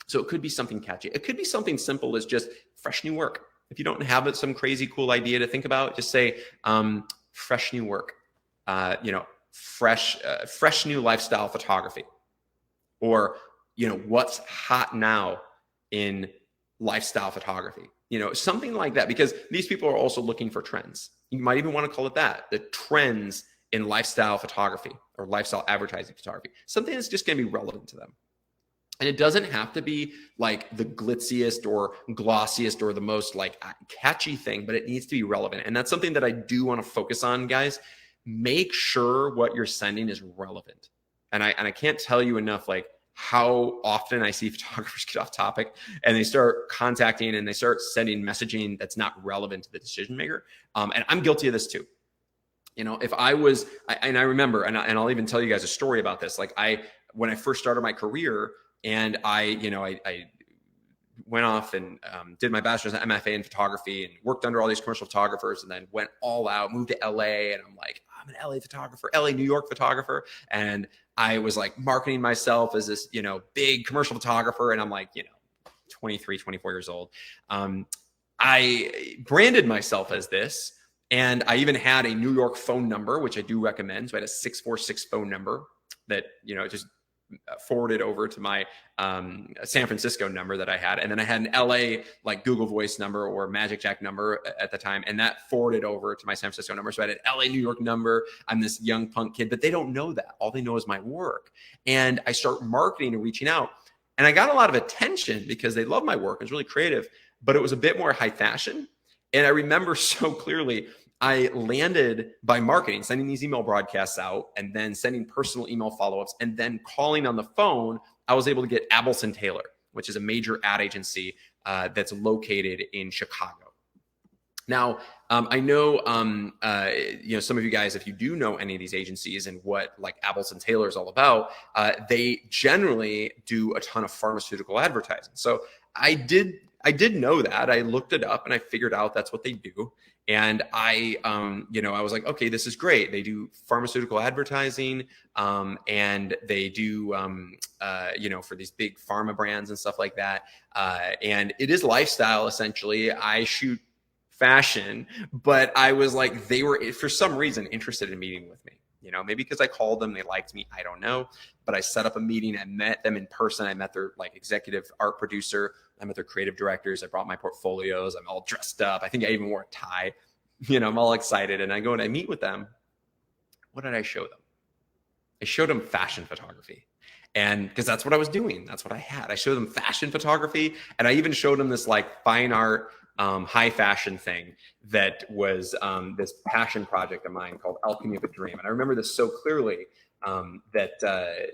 So it could be something catchy. It could be something simple as just fresh new work. If you don't have some crazy cool idea to think about, just say, fresh new work, fresh new lifestyle photography, or, what's hot now in lifestyle photography, something like that, because these people are also looking for trends. You might even want to call it that, the trends in lifestyle photography or lifestyle advertising photography, something that's just going to be relevant to them. And it doesn't have to be like the glitziest or glossiest or the most like catchy thing, but it needs to be relevant. And that's something that I do want to focus on, guys. Make sure what you're sending is relevant. And I can't tell you enough, like, how often I see photographers get off topic and they start contacting and they start sending messaging that's not relevant to the decision maker. And I'm guilty of this too. If I was, and I remember, and I'll even tell you guys a story about this. Like, when I first started my career, and I went off and did my bachelor's at MFA in photography and worked under all these commercial photographers, and then went all out, moved to LA, and I'm like, I'm an LA photographer, LA, New York photographer. And I was like marketing myself as this, big commercial photographer. And I'm like, 23, 24 years old. I branded myself as this. And I even had a New York phone number, which I do recommend. So I had a 646 phone number that, just forwarded over to my San Francisco number that I had. And then I had an LA like Google Voice number or Magic Jack number at the time. And that forwarded over to my San Francisco number. So I had an LA, New York number. I'm this young punk kid, but they don't know that. All they know is my work. And I start marketing and reaching out. And I got a lot of attention because they love my work. It was really creative, but it was a bit more high fashion. And I remember so clearly, I landed by marketing, sending these email broadcasts out, and then sending personal email follow-ups, and then calling on the phone. I was able to get Abelson Taylor, which is a major ad agency that's located in Chicago. Now, I know, some of you guys, if you do know any of these agencies and what like Abelson Taylor is all about, they generally do a ton of pharmaceutical advertising. So I I did know that. I looked it up and I figured out that's what they do. And I, I was like, okay, this is great. They do pharmaceutical advertising, and they do, for these big pharma brands and stuff like that. And it is lifestyle, essentially. I shoot fashion, but I was like, they were, for some reason, interested in meeting with me. Maybe because I called them, they liked me. I don't know. But I set up a meeting. I met them in person. I met their executive art producer. I met their creative directors. I brought my portfolios. I'm all dressed up. I think I even wore a tie. I'm all excited. And I go and I meet with them. What did I show them? I showed them fashion photography. And because that's what I was doing. That's what I had. I showed them fashion photography. And I even showed them this fine art, high fashion thing that was this passion project of mine called Alchemy of a Dream. And I remember this so clearly that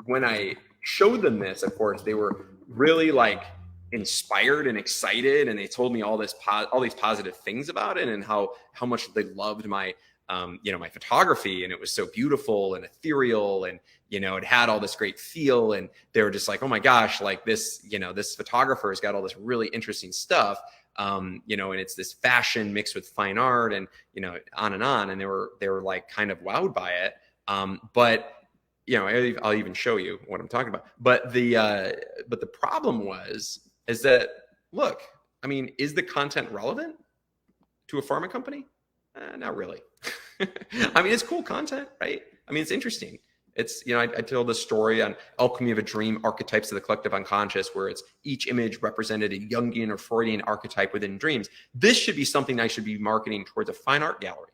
when I showed them this, of course, they were really inspired and excited, and they told me all these positive things about it, and how much they loved my my photography, and it was so beautiful and ethereal, and it had all this great feel, and they were just like, oh my gosh, this this photographer's got all this really interesting stuff, and it's this fashion mixed with fine art, and on, and they were kind of wowed by it, but I'll even show you what I'm talking about. But the problem is that, look, I mean, is the content relevant to a pharma company? Not really. I mean, it's cool content, right? I mean, it's interesting. It's, I tell the story on Alchemy of a Dream, Archetypes of the Collective Unconscious, where it's each image represented a Jungian or Freudian archetype within dreams. This should be something I should be marketing towards a fine art gallery.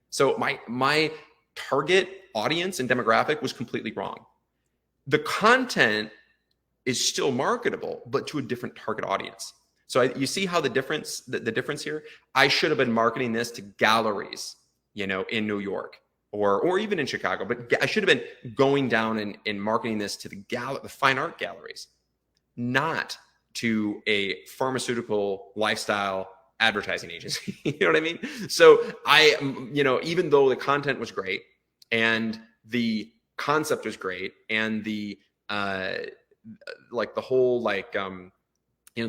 So my target audience and demographic was completely wrong. The content is still marketable, but to a different target audience. So you see how the difference here? I should have been marketing this to galleries, in New York or even in Chicago, but I should have been going down and marketing this to the fine art galleries, not to a pharmaceutical lifestyle advertising agency. You know what I mean? So even though the content was great and the concept was great and the whole the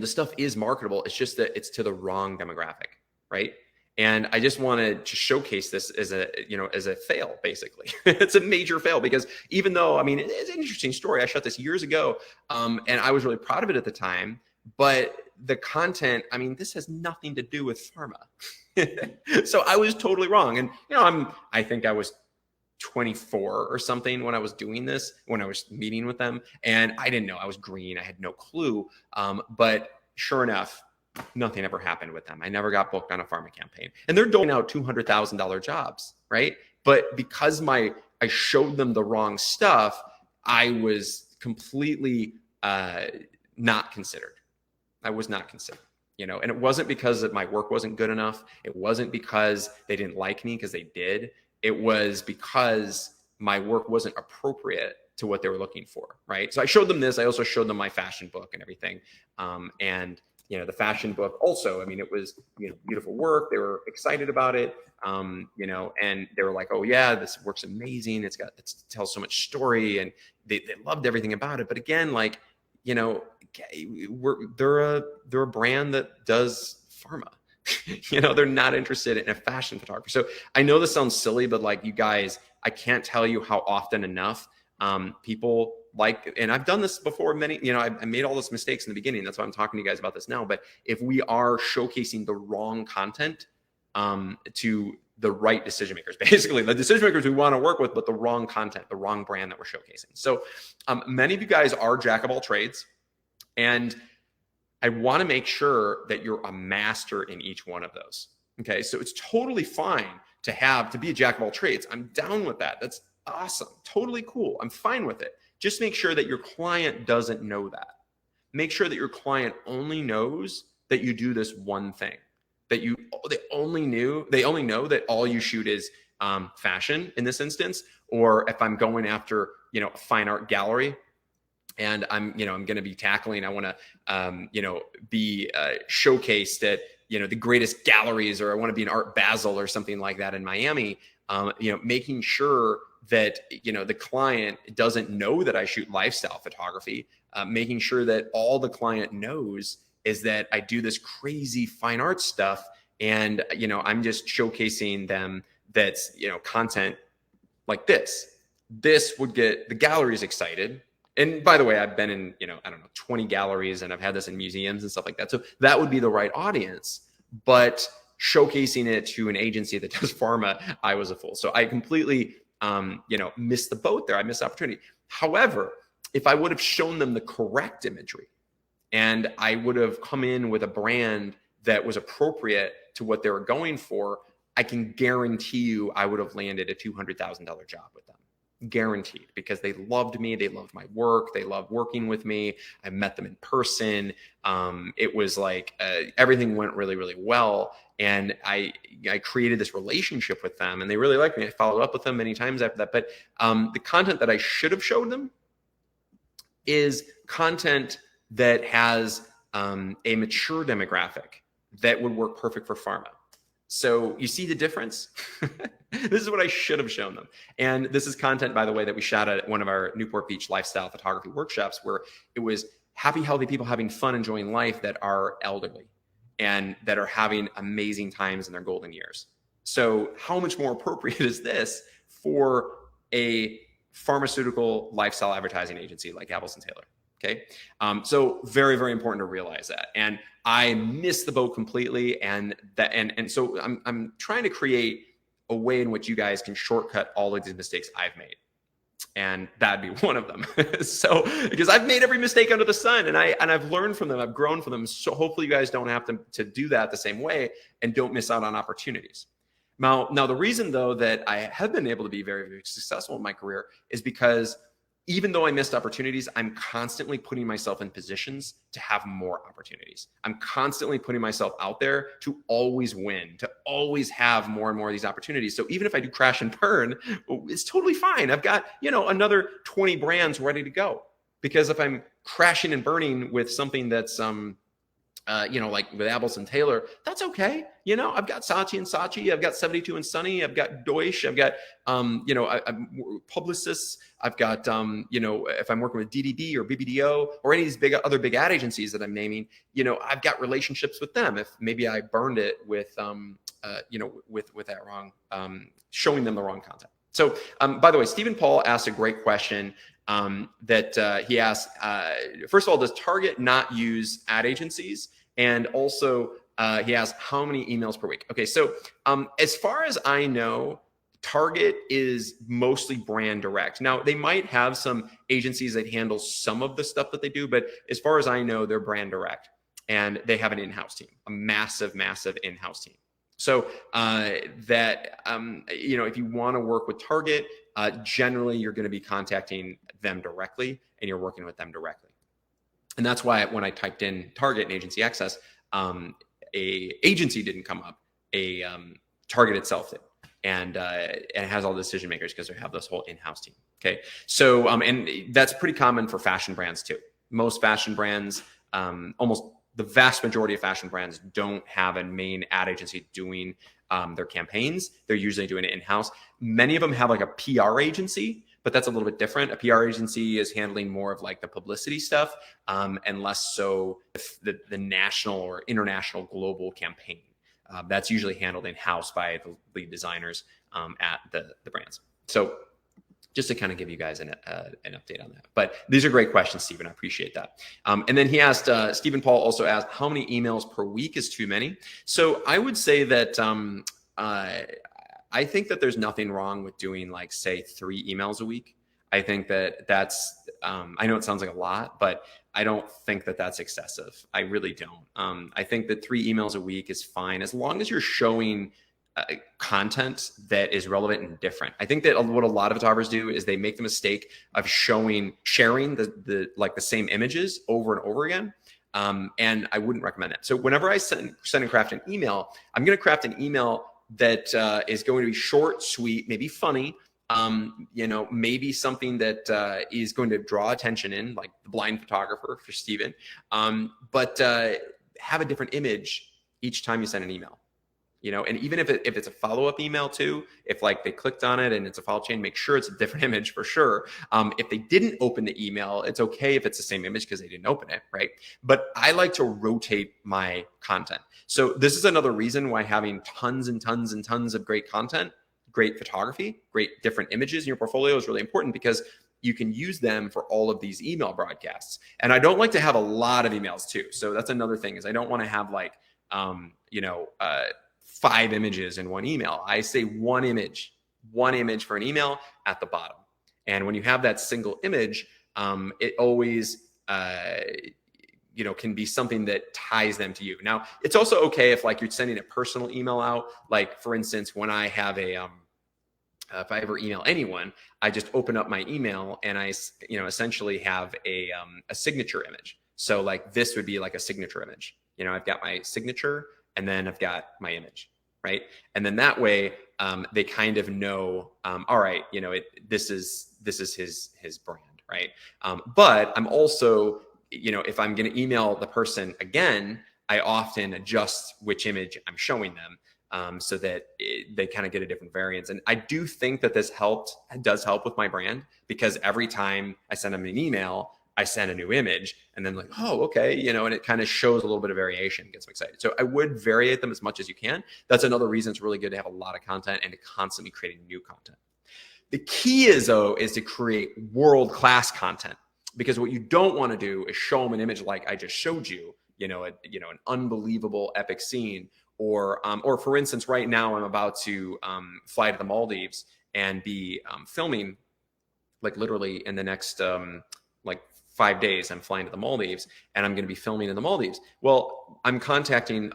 stuff is marketable, it's just that it's to the wrong demographic, right? And I just wanted to showcase this as a fail, basically. It's a major fail, because even though, I mean, it's an interesting story. I shot this years ago, and I was really proud of it at the time, but the content, I mean, this has nothing to do with pharma. So I was totally wrong. And, I think I was 24 or something when I was doing this, when I was meeting with them, and I didn't know. I was green. I had no clue. But sure enough, nothing ever happened with them. I never got booked on a pharma campaign, and they're doling out $200,000 jobs, right? But because I showed them the wrong stuff, I was completely not considered. I was not considered, and it wasn't because my work wasn't good enough. It wasn't because they didn't like me, because they did. It was because my work wasn't appropriate to what they were looking for, right? So I showed them this. I also showed them my fashion book and everything. And the fashion book also, I mean, it was, beautiful work. They were excited about it, and they were like, oh yeah, this work's amazing. It tells so much story, and they loved everything about it. But again, they're a brand that does pharma. They're not interested in a fashion photographer. So I know this sounds silly, but you guys, I can't tell you how often enough people and I've done this before, I made all those mistakes in the beginning. That's why I'm talking to you guys about this now. But if we are showcasing the wrong content to the right decision makers, basically the decision makers we want to work with, but the wrong content, the wrong brand that we're showcasing. So many of you guys are jack of all trades, and I want to make sure that you're a master in each one of those. Okay. So it's totally fine to be a jack of all trades. I'm down with that. That's awesome. Totally cool. I'm fine with it. Just make sure that your client doesn't know that. Make sure that your client only knows that you do this one thing, that they only know that all you shoot is fashion in this instance, or if I'm going after, a fine art gallery, and I'm going to be tackling, I want to, be showcased at, the greatest galleries, or I want to be an Art Basel or something like that in Miami, making sure that, the client doesn't know that I shoot lifestyle photography, making sure that all the client knows is that I do this crazy fine art stuff. And, I'm just showcasing them that's, content like this would get the galleries excited. And by the way, I've been in, 20 galleries, and I've had this in museums and stuff like that. So that would be the right audience, but showcasing it to an agency that does pharma, I was a fool. So I completely, missed the boat there. I missed the opportunity. However, if I would have shown them the correct imagery and I would have come in with a brand that was appropriate to what they were going for, I can guarantee you I would have landed a $200,000 job with them. Guaranteed, because they loved me. They loved my work. They loved working with me. I met them in person. It was like everything went really, really well. And I created this relationship with them, and they really liked me. I followed up with them many times after that. But the content that I should have showed them is content that has a mature demographic that would work perfect for pharma. So you see the difference? This is what I should have shown them. And this is content, by the way, that we shot at one of our Newport Beach lifestyle photography workshops, where it was happy, healthy people having fun, enjoying life, that are elderly and that are having amazing times in their golden years. So how much more appropriate is this for a pharmaceutical lifestyle advertising agency like Abelson Taylor? Okay. So very, very important to realize that. And I missed the boat completely. And so I'm trying to create a way in which you guys can shortcut all of these mistakes I've made. And that'd be one of them. So, because I've made every mistake under the sun, and I've learned from them, I've grown from them. So hopefully you guys don't have to do that the same way and don't miss out on opportunities. Now the reason though that I have been able to be very, very successful in my career is because even though I missed opportunities, I'm constantly putting myself in positions to have more opportunities. I'm constantly putting myself out there to always win, to always have more and more of these opportunities. So even if I do crash and burn, it's totally fine. I've got, another 20 brands ready to go. Because if I'm crashing and burning with something that's, like with Abelson Taylor, that's okay. I've got Saatchi and Saatchi, I've got 72 and Sunny, I've got Deutsch, I've got, I'm Publicis, I've got, if I'm working with DDB or BBDO or any of these other big ad agencies that I'm naming, I've got relationships with them. If maybe I burned it with, with that wrong, showing them the wrong content. So, by the way, Stephen Paul asked a great question. That he asked, first of all, does Target not use ad agencies? And also, he asked, how many emails per week? Okay, so as far as I know, Target is mostly brand direct. Now, they might have some agencies that handle some of the stuff that they do, but as far as I know, they're brand direct. And they have an in-house team, a massive, massive in-house team. So if you want to work with Target, generally you're going to be contacting them directly and you're working with them directly. And that's why when I typed in Target and agency access, a agency didn't come up, Target itself did. And it has all the decision makers because they have this whole in-house team. Okay. So, and that's pretty common for fashion brands too. Most fashion brands, almost the vast majority of fashion brands don't have a main ad agency doing their campaigns. They're usually doing it in-house. Many of them have like a PR agency, but that's a little bit different. A PR agency is handling more of like the publicity stuff and less so the national or international global campaign. That's usually handled in-house by the lead designers at the brands. So just to kind of give you guys an update on that. But these are great questions, Stephen. I appreciate that. And then he asked, Stephen Paul also asked, how many emails per week is too many? So I would say that I think that there's nothing wrong with doing like, say, 3 emails a week. I think that that's, I know it sounds like a lot, but I don't think that that's excessive. I really don't. I think that 3 emails a week is fine as long as you're showing content that is relevant and different. I think that what a lot of photographers do is they make the mistake of sharing the same images over and over again. And I wouldn't recommend that. So whenever I send and craft an email, I'm going to craft an email that is going to be short, sweet, maybe funny, maybe something that is going to draw attention in, like the blind photographer for Stephen, but have a different image each time you send an email. And even if it's a follow-up email too, if like they clicked on it and it's a follow chain, make sure it's a different image for sure. If they didn't open the email, it's okay if it's the same image because they didn't open it, right? But I like to rotate my content. So this is another reason why having tons and tons and tons of great content, great photography, great different images in your portfolio is really important, because you can use them for all of these email broadcasts. And I don't like to have a lot of emails too. So that's another thing, is I don't want to have like, 5 images in one email. I say one image for an email at the bottom. And when you have that single image, it always, can be something that ties them to you. Now, it's also okay if like you're sending a personal email out. Like for instance, when I have if I ever email anyone, I just open up my email and I, essentially have a signature image. So like this would be like a signature image. I've got my signature and then I've got my image, right? And then that way they kind of know, all right, this is his brand, right? But I'm also, if I'm going to email the person again, I often adjust which image I'm showing them, so that they kind of get a different variance. And I do think that this does help with my brand, because every time I send them an email, I send a new image, and then like, oh, okay, and it kind of shows a little bit of variation, gets them excited. So I would variate them as much as you can. That's another reason it's really good to have a lot of content and to constantly creating new content. The key is to create world-class content, because what you don't want to do is show them an image like I just showed you, an unbelievable epic scene, or for instance, right now I'm about to fly to the Maldives and be filming, like literally in the next like 5 days, I'm flying to the Maldives and I'm going to be filming in the Maldives. Well, I'm contacting,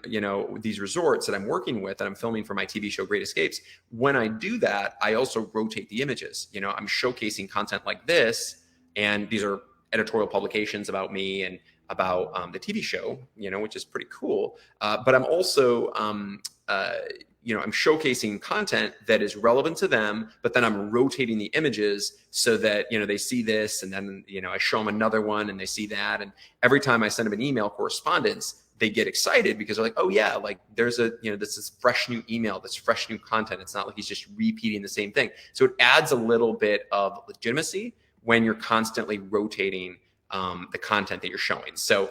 these resorts that I'm working with, and I'm filming for my TV show, Great Escapes. When I do that, I also rotate the images. I'm showcasing content like this, and these are editorial publications about me and about the TV show, which is pretty cool. But I'm also, I'm showcasing content that is relevant to them, but then I'm rotating the images so that, they see this, and then, I show them another one and they see that. And every time I send them an email correspondence, they get excited because they're like, oh yeah, like there's this is fresh new email, this fresh new content. It's not like he's just repeating the same thing. So it adds a little bit of legitimacy when you're constantly rotating the content that you're showing. So,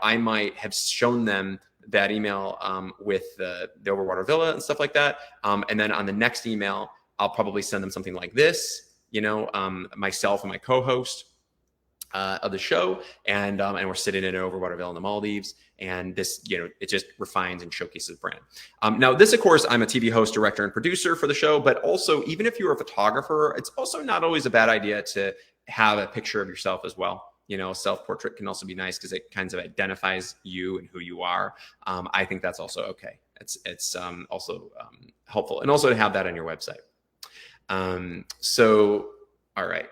I might have shown them that email with the Overwater Villa and stuff like that. And then on the next email, I'll probably send them something like this, myself and my co-host of the show. And we're sitting in an Overwater Villa in the Maldives. And this, it just refines and showcases the brand. Now this, of course, I'm a TV host, director, and producer for the show, but also even if you're a photographer, it's also not always a bad idea to have a picture of yourself as well. Self-portrait can also be nice because it kind of identifies you and who you are. I think that's also okay. It's also helpful, and also to have that on your website. So, all right.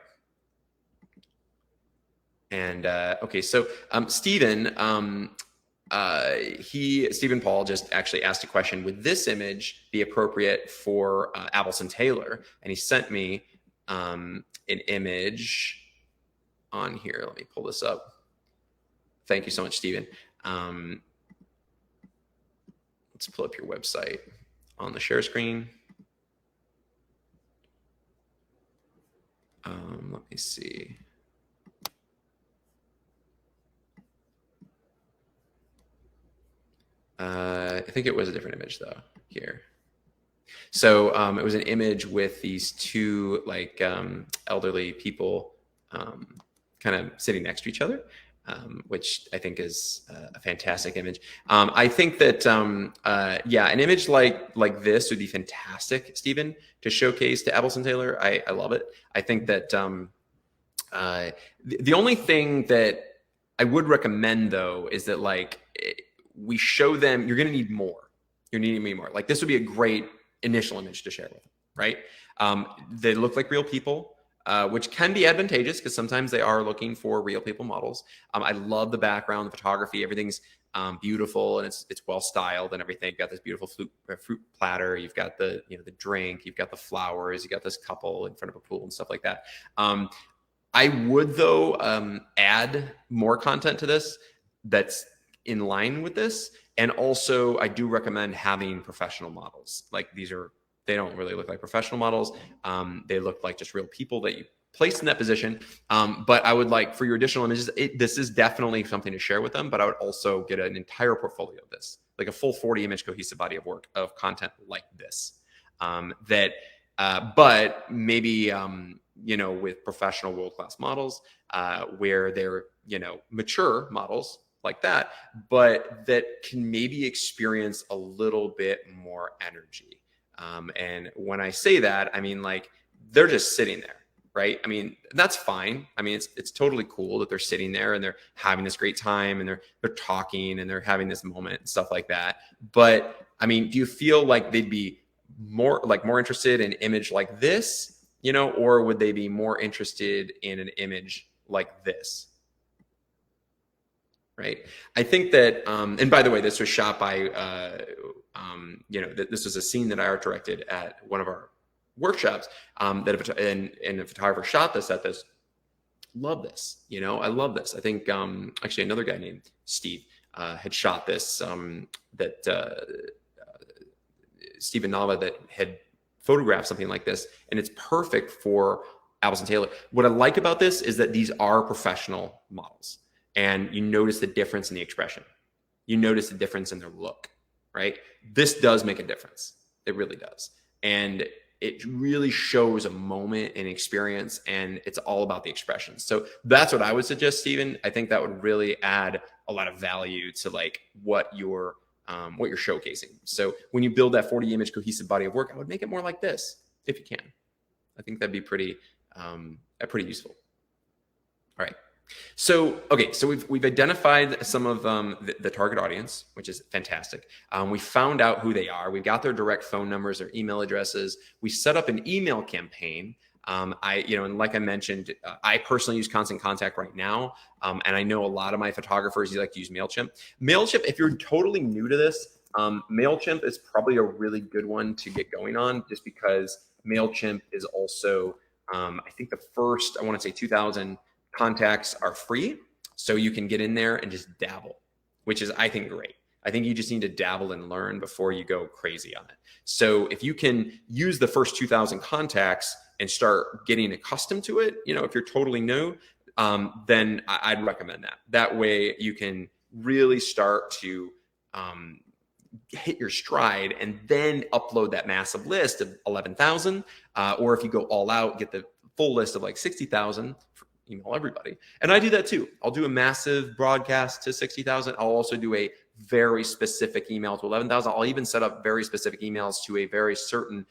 And okay, so Stephen Paul just actually asked a question: would this image be appropriate for Appleson Taylor? And he sent me an image on here. Let me pull this up. Thank you so much, Stephen. Let's pull up your website on the share screen. Let me see. I think it was a different image though here. So it was an image with these two like elderly people kind of sitting next to each other, which I think is a fantastic image. I think that, yeah, an image like this would be fantastic, Stephen, to showcase to Appleson Taylor. I love it. I think that the only thing that I would recommend though is that like we show them, you're going to need more. You're needing me more. Like this would be a great initial image to share with them, right? They look like real people. Which can be advantageous because sometimes they are looking for real people models. I love the background, the photography, everything's beautiful and it's well styled and everything. You've got this beautiful fruit platter. You've got the the drink. You've got the flowers. You got this couple in front of a pool and stuff like that. I would though add more content to this that's in line with this. And also, I do recommend having professional models. Like they don't really look like professional models. They look like just real people that you placed in that position. But I would like for your additional images, this is definitely something to share with them, but I would also get an entire portfolio of this, like a full 40 image cohesive body of work of content like this. But maybe, with professional world-class models, where they're, mature models like that, but that can maybe experience a little bit more energy. And when I say that, I mean, like, they're just sitting there, right? I mean, that's fine. I mean, it's totally cool that they're sitting there and they're having this great time and they're talking and they're having this moment and stuff like that. But I mean, do you feel like they'd be more interested in image like this, or would they be more interested in an image like this? Right. I think that, and by the way, this was shot by, this was a scene that I art directed at one of our workshops, and a photographer shot this at this. Love this. I love this. I think, actually another guy named Steve, had shot this, Stephen Nava that had photographed something like this, and it's perfect for Allison Taylor. What I like about this is that these are professional models, and you notice the difference in the expression. You notice the difference in their look, right? This does make a difference. It really does. And it really shows a moment and experience, and it's all about the expressions. So that's what I would suggest, Stephen. I think that would really add a lot of value to like what you're showcasing. So when you build that 40 image cohesive body of work, I would make it more like this if you can. I think that'd be pretty useful. All right. So, okay. So we've identified some of the target audience, which is fantastic. We found out who they are. We got their direct phone numbers, their email addresses. We set up an email campaign. And like I mentioned, I personally use Constant Contact right now. And I know a lot of my photographers, you like to use MailChimp. MailChimp, if you're totally new to this, MailChimp is probably a really good one to get going on, just because MailChimp is also, I think the first, I want to say 2,000 contacts are free. So you can get in there and just dabble, which is, I think, great. I think you just need to dabble and learn before you go crazy on it. So if you can use the first 2,000 contacts and start getting accustomed to it, if you're totally new, then I'd recommend that. That way you can really start to hit your stride and then upload that massive list of 11,000. Or if you go all out, get the full list of like 60,000, email everybody. And I do that too. I'll do a massive broadcast to 60,000. I'll also do a very specific email to 11,000. I'll even set up very specific emails to a very certain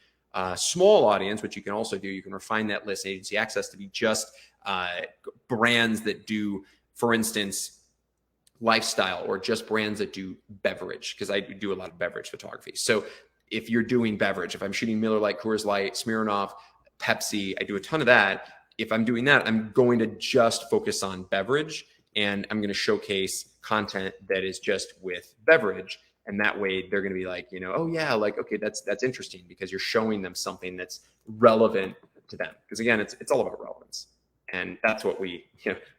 small audience, which you can also do. You can refine that list agency access to be just brands that do, for instance, lifestyle, or just brands that do beverage, because I do a lot of beverage photography. So if you're doing beverage, if I'm shooting Miller Lite, Coors Light, Smirnoff, Pepsi, I do a ton of that. If I'm doing that, I'm going to just focus on beverage, and I'm going to showcase content that is just with beverage. And that way they're going to be like, oh yeah, like, okay, that's interesting, because you're showing them something that's relevant to them. Because again, it's all about relevance. And that's what we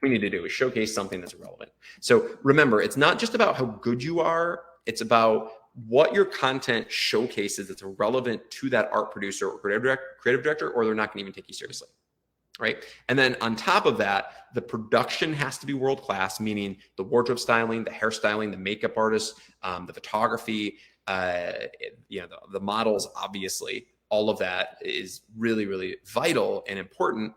need to do, is showcase something that's relevant. So remember, it's not just about how good you are. It's about what your content showcases that's relevant to that art producer or creative director, or they're not going to even take you seriously. Right. And then on top of that, the production has to be world-class, meaning the wardrobe styling, the hairstyling, the makeup artists, the photography, the models, obviously, all of that is really, really vital and important.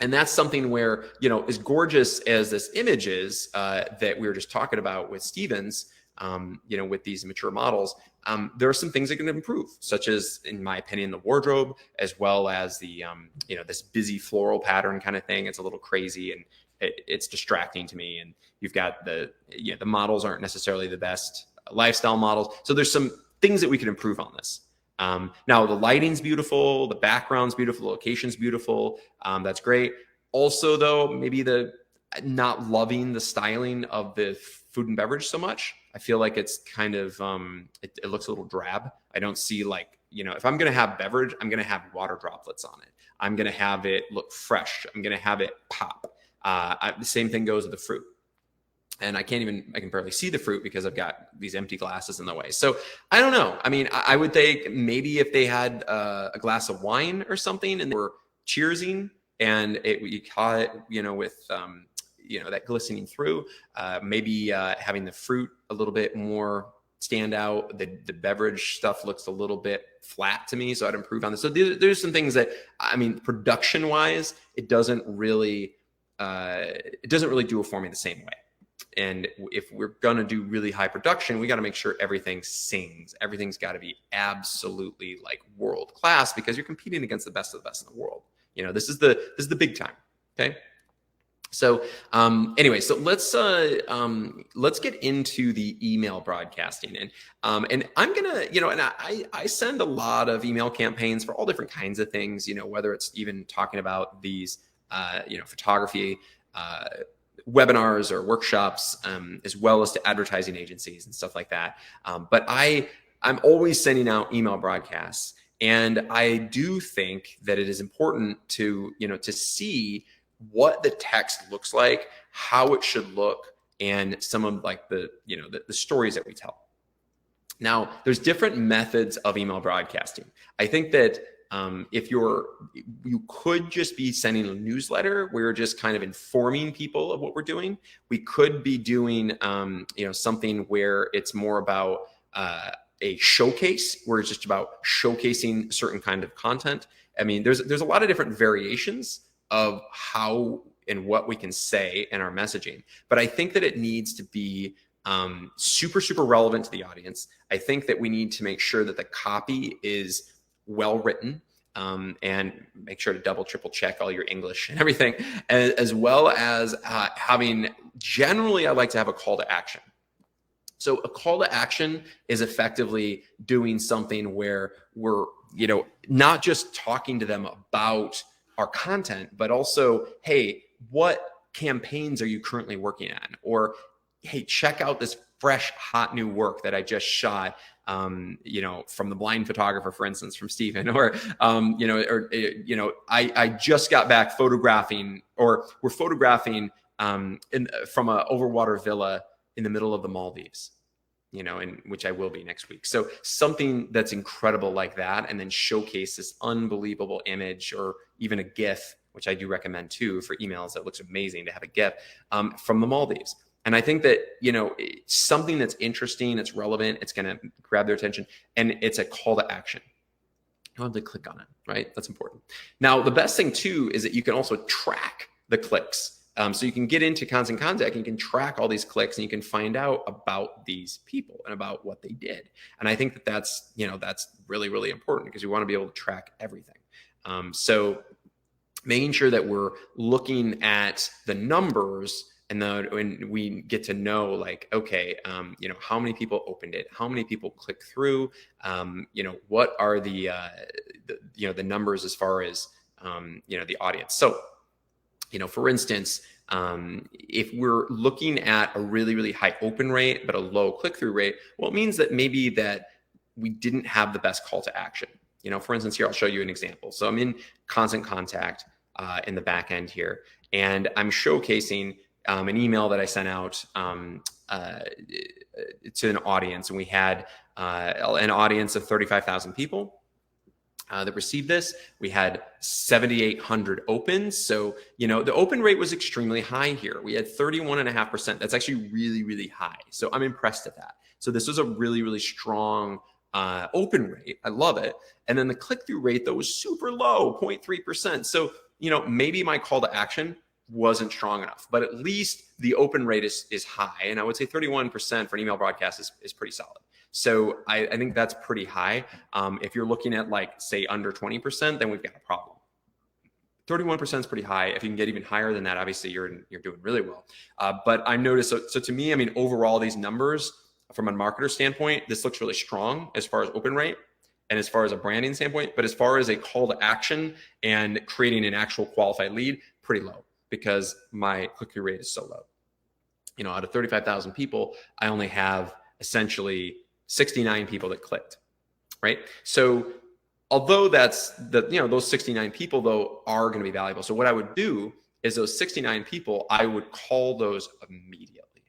And that's something where, as gorgeous as this image is that we were just talking about with Stevens, with these mature models, there are some things that can improve, such as, in my opinion, the wardrobe, as well as the, this busy floral pattern kind of thing. It's a little crazy and it's distracting to me. And you've got the models aren't necessarily the best lifestyle models. So there's some things that we could improve on this. Now the lighting's beautiful, the background's beautiful, the location's beautiful. That's great. Also, though, maybe the not loving the styling of the food and beverage so much. I feel like it's kind of, it looks a little drab. I don't see, like, if I'm going to have beverage, I'm going to have water droplets on it. I'm going to have it look fresh. I'm going to have it pop. The same thing goes with the fruit. and I can barely see the fruit because I've got these empty glasses in the way. So I don't know. I mean, I would think maybe if they had a glass of wine or something and they were cheersing and you caught it, with, that glistening through, maybe having the fruit a little bit more stand out. The beverage stuff looks a little bit flat to me, so I'd improve on this. So there's some things that, I mean, production wise, it doesn't really do it for me the same way. And if we're going to do really high production, we got to make sure everything sings. Everything's got to be absolutely like world class, because you're competing against the best of the best in the world. This is the big time. Okay. So anyway, so let's get into the email broadcasting, and I'm gonna, and I send a lot of email campaigns for all different kinds of things, whether it's even talking about these, photography, webinars or workshops, as well as to advertising agencies and stuff like that. But I'm always sending out email broadcasts, and I do think that it is important to see what the text looks like, how it should look, and some of like the stories that we tell. Now, there's different methods of email broadcasting. I think that if you could just be sending a newsletter where you're just kind of informing people of what we're doing. We could be doing, something where it's more about a showcase, where it's just about showcasing certain kind of content. I mean, there's a lot of different variations of how and what we can say in our messaging, but I think that it needs to be super, super relevant to the audience. I think that we need to make sure that the copy is well written, and make sure to double, triple check all your English and everything, as well as having, generally, I like to have a call to action. So a call to action is effectively doing something where we're, not just talking to them about our content, but also, hey, what campaigns are you currently working on? Or, hey, check out this fresh, hot new work that I just shot, from the blind photographer, for instance, from Stephen, or, I just got back photographing, or we're photographing from a overwater villa in the middle of the Maldives, in which I will be next week. So something that's incredible like that, and then showcase this unbelievable image, or even a GIF, which I do recommend too for emails. That looks amazing to have a GIF from the Maldives. And I think that, something that's interesting, it's relevant, it's going to grab their attention, and it's a call to action. You'll have to click on it, right? That's important. Now, the best thing too is that you can also track the clicks. So you can get into Constant Contact and you can track all these clicks, and you can find out about these people and about what they did. And I think that that's really, really important, because we want to be able to track everything. So making sure that we're looking at the numbers, and then when we get to know, like, okay, how many people opened it, how many people click through, what are the numbers as far as, the audience. So, for instance, if we're looking at a really, really high open rate, but a low click-through rate, well, it means that maybe that we didn't have the best call to action. For instance, here, I'll show you an example. So I'm in Constant Contact in the back end here, and I'm showcasing an email that I sent out to an audience, and we had an audience of 35,000 people that received this. We had 7,800 opens. So, the open rate was extremely high here. We had 31.5%. That's actually really, really high. So I'm impressed at that. So this was a really, really strong open rate. I love it. And then the click-through rate, though, was super low, 0.3%. So, maybe my call to action wasn't strong enough, but at least the open rate is high. And I would say 31% for an email broadcast is pretty solid. So I think that's pretty high. If you're looking at, like, say, under 20%, then we've got a problem. 31% is pretty high. If you can get even higher than that, obviously you're doing really well. But I noticed, so to me, I mean, overall, these numbers from a marketer standpoint, this looks really strong as far as open rate and as far as a branding standpoint. But as far as a call to action and creating an actual qualified lead, pretty low, because my click-through rate is so low. Out of 35,000 people, I only have essentially 69 people that clicked, right? So although that's those 69 people, though, are going to be valuable. So what I would do is those 69 people, I would call those immediately.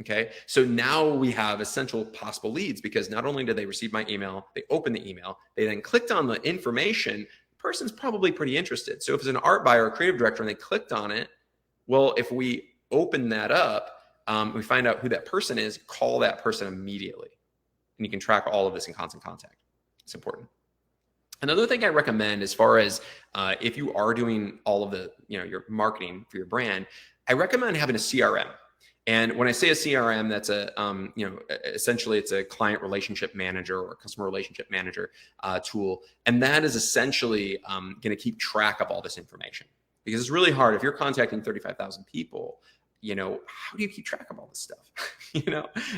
Okay. So now we have essential possible leads because not only did they receive my email, they opened the email, they then clicked on the information. The person's probably pretty interested. So if it's an art buyer or creative director and they clicked on it, well, if we open that up, we find out who that person is, call that person immediately. And you can track all of this in Constant Contact. It's important. Another thing I recommend as far as if you are doing all of the, your marketing for your brand, I recommend having a CRM. And when I say a CRM, that's essentially it's a client relationship manager or customer relationship manager tool. And that is essentially going to keep track of all this information because it's really hard if you're contacting 35,000 people. How do you keep track of all this stuff?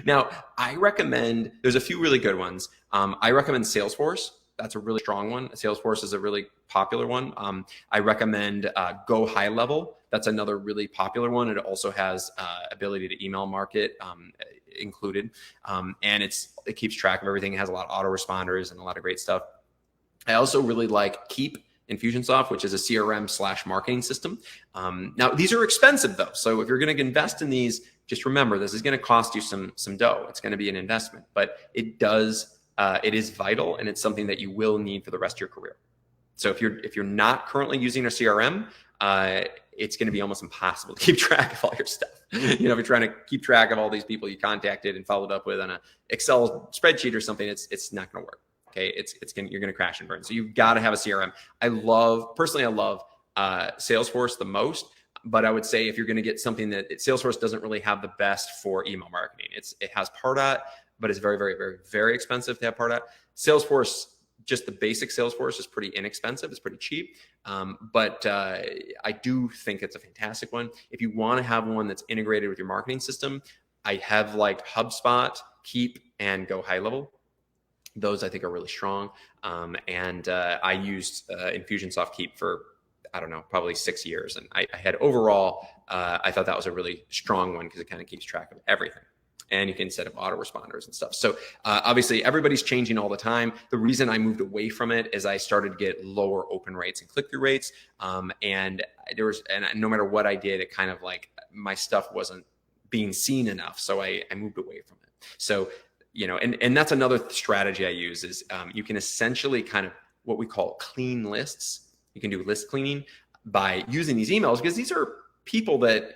Now I recommend, there's a few really good ones. I recommend Salesforce. That's a really strong one. Salesforce is a really popular one. I recommend Go High Level. That's another really popular one. It also has ability to email market included. And it keeps track of everything. It has a lot of autoresponders and a lot of great stuff. I also really like Keep Infusionsoft, which is a CRM/marketing system. Now, these are expensive though. So if you're going to invest in these, just remember, this is going to cost you some dough. It's going to be an investment, but it is vital, and it's something that you will need for the rest of your career. So if you're not currently using a CRM, it's going to be almost impossible to keep track of all your stuff. If you're trying to keep track of all these people you contacted and followed up with on an Excel spreadsheet or something, it's not going to work. Okay, you're going to crash and burn. So you've got to have a CRM. I love Salesforce the most. But I would say if you're going to get something Salesforce doesn't really have the best for email marketing. It has Pardot, but it's very, very, very, very expensive to have Pardot. Salesforce, just the basic Salesforce is pretty inexpensive. It's pretty cheap. But I do think it's a fantastic one. If you want to have one that's integrated with your marketing system, I have liked HubSpot, Keep, and Go High Level. Those I think are really strong. And I used Infusionsoft Keep for, I don't know, probably 6 years. And I had overall, I thought that was a really strong one because it kind of keeps track of everything. And you can set up autoresponders and stuff. So obviously everybody's changing all the time. The reason I moved away from it is I started to get lower open rates and click-through rates. And no matter what I did, it kind of like my stuff wasn't being seen enough. So I moved away from it. So, and that's another strategy I use is you can essentially kind of what we call clean lists. You can do list cleaning by using these emails because these are people that,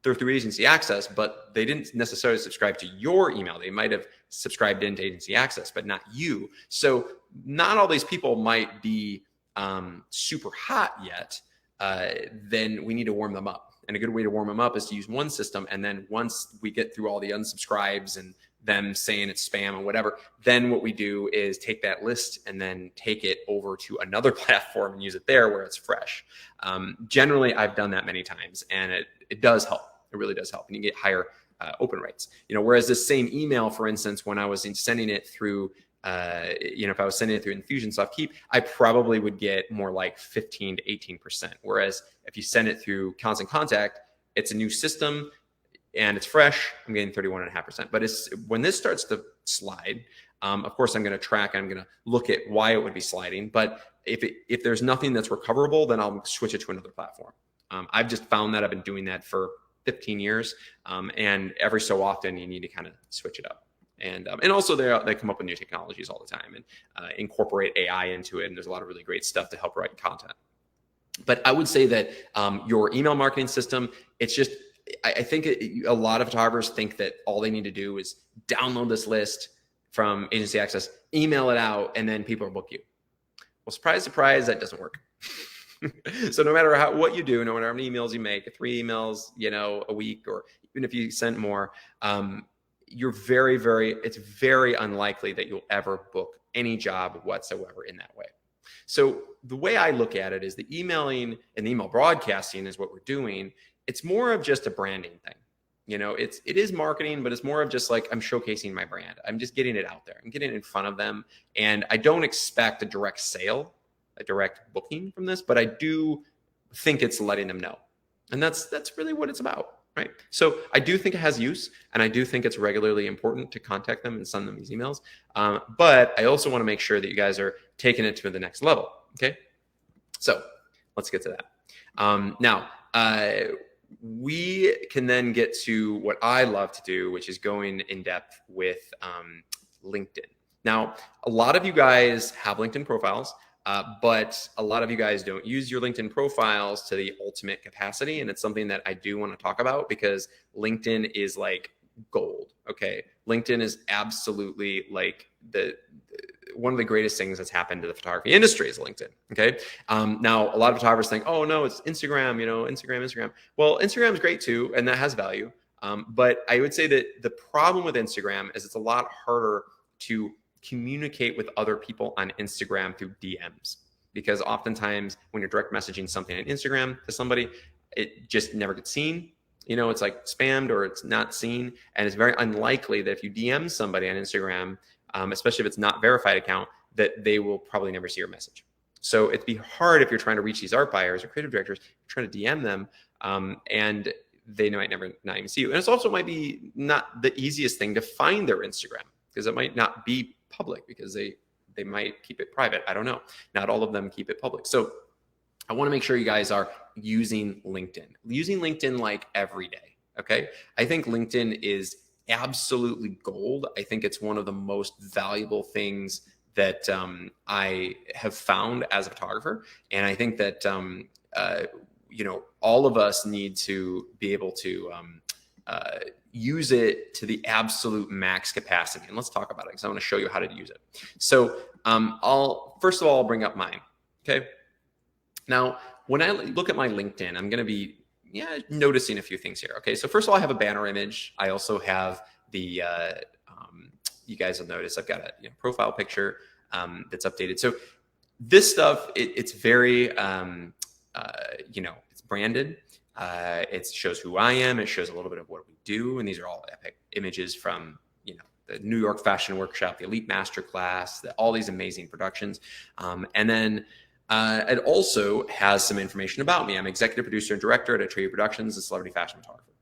they're through agency access, but they didn't necessarily subscribe to your email. They might have subscribed into agency access, but not you. So not all these people might be super hot yet. Then we need to warm them up. And a good way to warm them up is to use one system. And then once we get through all the unsubscribes and them saying it's spam or whatever, then what we do is take that list and then take it over to another platform and use it there where it's fresh. Generally, I've done that many times, and it does help. It really does help, and you get higher open rates. Whereas this same email, for instance, when I was sending it through, if I was sending it through Infusionsoft Keep, I probably would get more like 15 to 18%. Whereas if you send it through Constant Contact, it's a new system and it's fresh, I'm getting 31.5%. But when this starts to slide, of course, I'm going to track. I'm going to look at why it would be sliding. But if there's nothing that's recoverable, then I'll switch it to another platform. I've just found that I've been doing that for 15 years. And every so often you need to kind of switch it up. And also they come up with new technologies all the time and incorporate AI into it. And there's a lot of really great stuff to help write content. But I would say that your email marketing system, it's just, I think a lot of photographers think that all they need to do is download this list from agency access, email it out, and then people will book you. Well, surprise, surprise, that doesn't work. So no matter what you do, no matter how many emails you make, 3 emails, a week, or even if you send more, you're it's very unlikely that you'll ever book any job whatsoever in that way. So the way I look at it is the emailing and the email broadcasting is what we're doing. It's more of just a branding thing. It is marketing, but it's more of just like I'm showcasing my brand. I'm just getting it out there. I'm getting it in front of them. And I don't expect a direct sale, a direct booking from this, but I do think it's letting them know. And that's really what it's about, right? So I do think it has use, and I do think it's regularly important to contact them and send them these emails. But I also want to make sure that you guys are taking it to the next level, okay? So let's get to that. Now, we can then get to what I love to do, which is going in depth with LinkedIn. Now, a lot of you guys have LinkedIn profiles, but a lot of you guys don't use your LinkedIn profiles to the ultimate capacity. And it's something that I do want to talk about because LinkedIn is like gold. Okay. LinkedIn is absolutely like one of the greatest things that's happened to the photography industry is LinkedIn. Okay. Now a lot of photographers think, oh no, it's Instagram, Instagram. Well, Instagram is great too. And that has value. But I would say that the problem with Instagram is it's a lot harder to communicate with other people on Instagram through DMs, because oftentimes when you're direct messaging something on Instagram to somebody, it just never gets seen. It's like spammed or it's not seen. And it's very unlikely that if you DM somebody on Instagram, especially if it's not verified account, that they will probably never see your message. So it'd be hard if you're trying to reach these art buyers or creative directors, trying to DM them, and they might not even see you. And it's also might be not the easiest thing to find their Instagram, because it might not be public, because they might keep it private. I don't know. Not all of them keep it public. So I want to make sure you guys are using LinkedIn like every day. Okay. I think LinkedIn is absolutely gold. I think it's one of the most valuable things that I have found as a photographer. And I think that, all of us need to be able to use it to the absolute max capacity. And let's talk about it, because I want to show you how to use it. So first of all, I'll bring up mine. Okay. Now, when I look at my LinkedIn, I'm going to be noticing a few things here. Okay. So first of all, I have a banner image. I also have the, you guys will notice I've got a profile picture that's updated. So this stuff, it's very, it's branded. It shows who I am. It shows a little bit of what we do. And these are all epic images from, the New York Fashion Workshop, the Elite Masterclass, all these amazing productions. And then it also has some information about me. I'm executive producer and director at Atreyu Productions, a celebrity fashion photographer.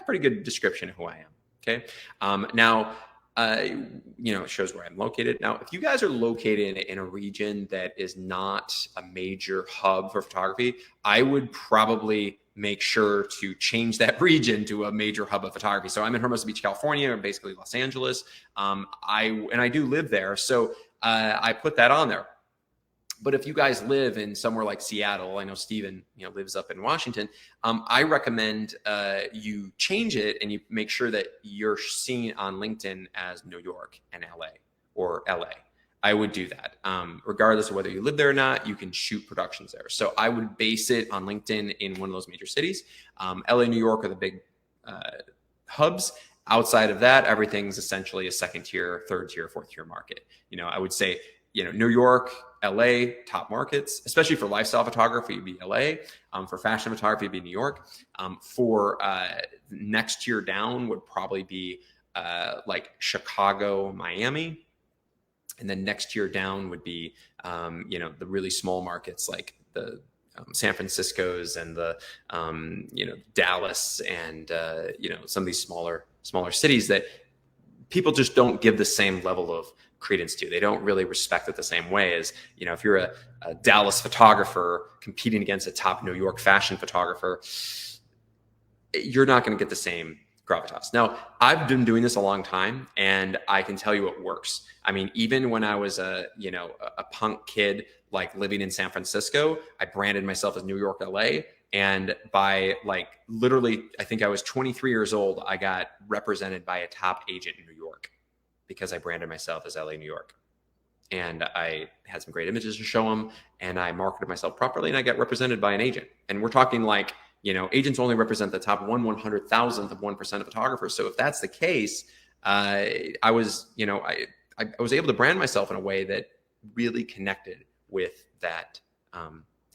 Pretty good description of who I am. Okay. Now, it shows where I'm located. Now, if you guys are located in a region that is not a major hub for photography, I would probably make sure to change that region to a major hub of photography. So I'm in Hermosa Beach, California, or basically Los Angeles. I do live there. So I put that on there. But if you guys live in somewhere like Seattle, I know Steven, lives up in Washington. I recommend you change it and you make sure that you're seen on LinkedIn as New York and LA or LA. I would do that. Regardless of whether you live there or not, you can shoot productions there. So I would base it on LinkedIn in one of those major cities. LA, New York are the big hubs. Outside of that, everything's essentially a second tier, third tier, fourth tier market. I would say, New York, LA, top markets, especially for lifestyle photography, it'd be LA. For fashion photography, it'd be New York. For next tier down would probably be like Chicago, Miami. And then next year down would be, the really small markets like the San Francisco's and the, Dallas and, some of these smaller cities that people just don't give the same level of credence to. They don't really respect it the same way as, if you're a Dallas photographer competing against a top New York fashion photographer, you're not going to get the same gravitas. Now, I've been doing this a long time and I can tell you it works. I mean, even when I was a punk kid, like living in San Francisco, I branded myself as New York, LA. And by literally, I think I was 23 years old, I got represented by a top agent in New York because I branded myself as LA, New York. And I had some great images to show them and I marketed myself properly and I got represented by an agent. And we're talking agents only represent the top 1/100,000th of 1% of photographers. So if that's the case, I was able to brand myself in a way that really connected with that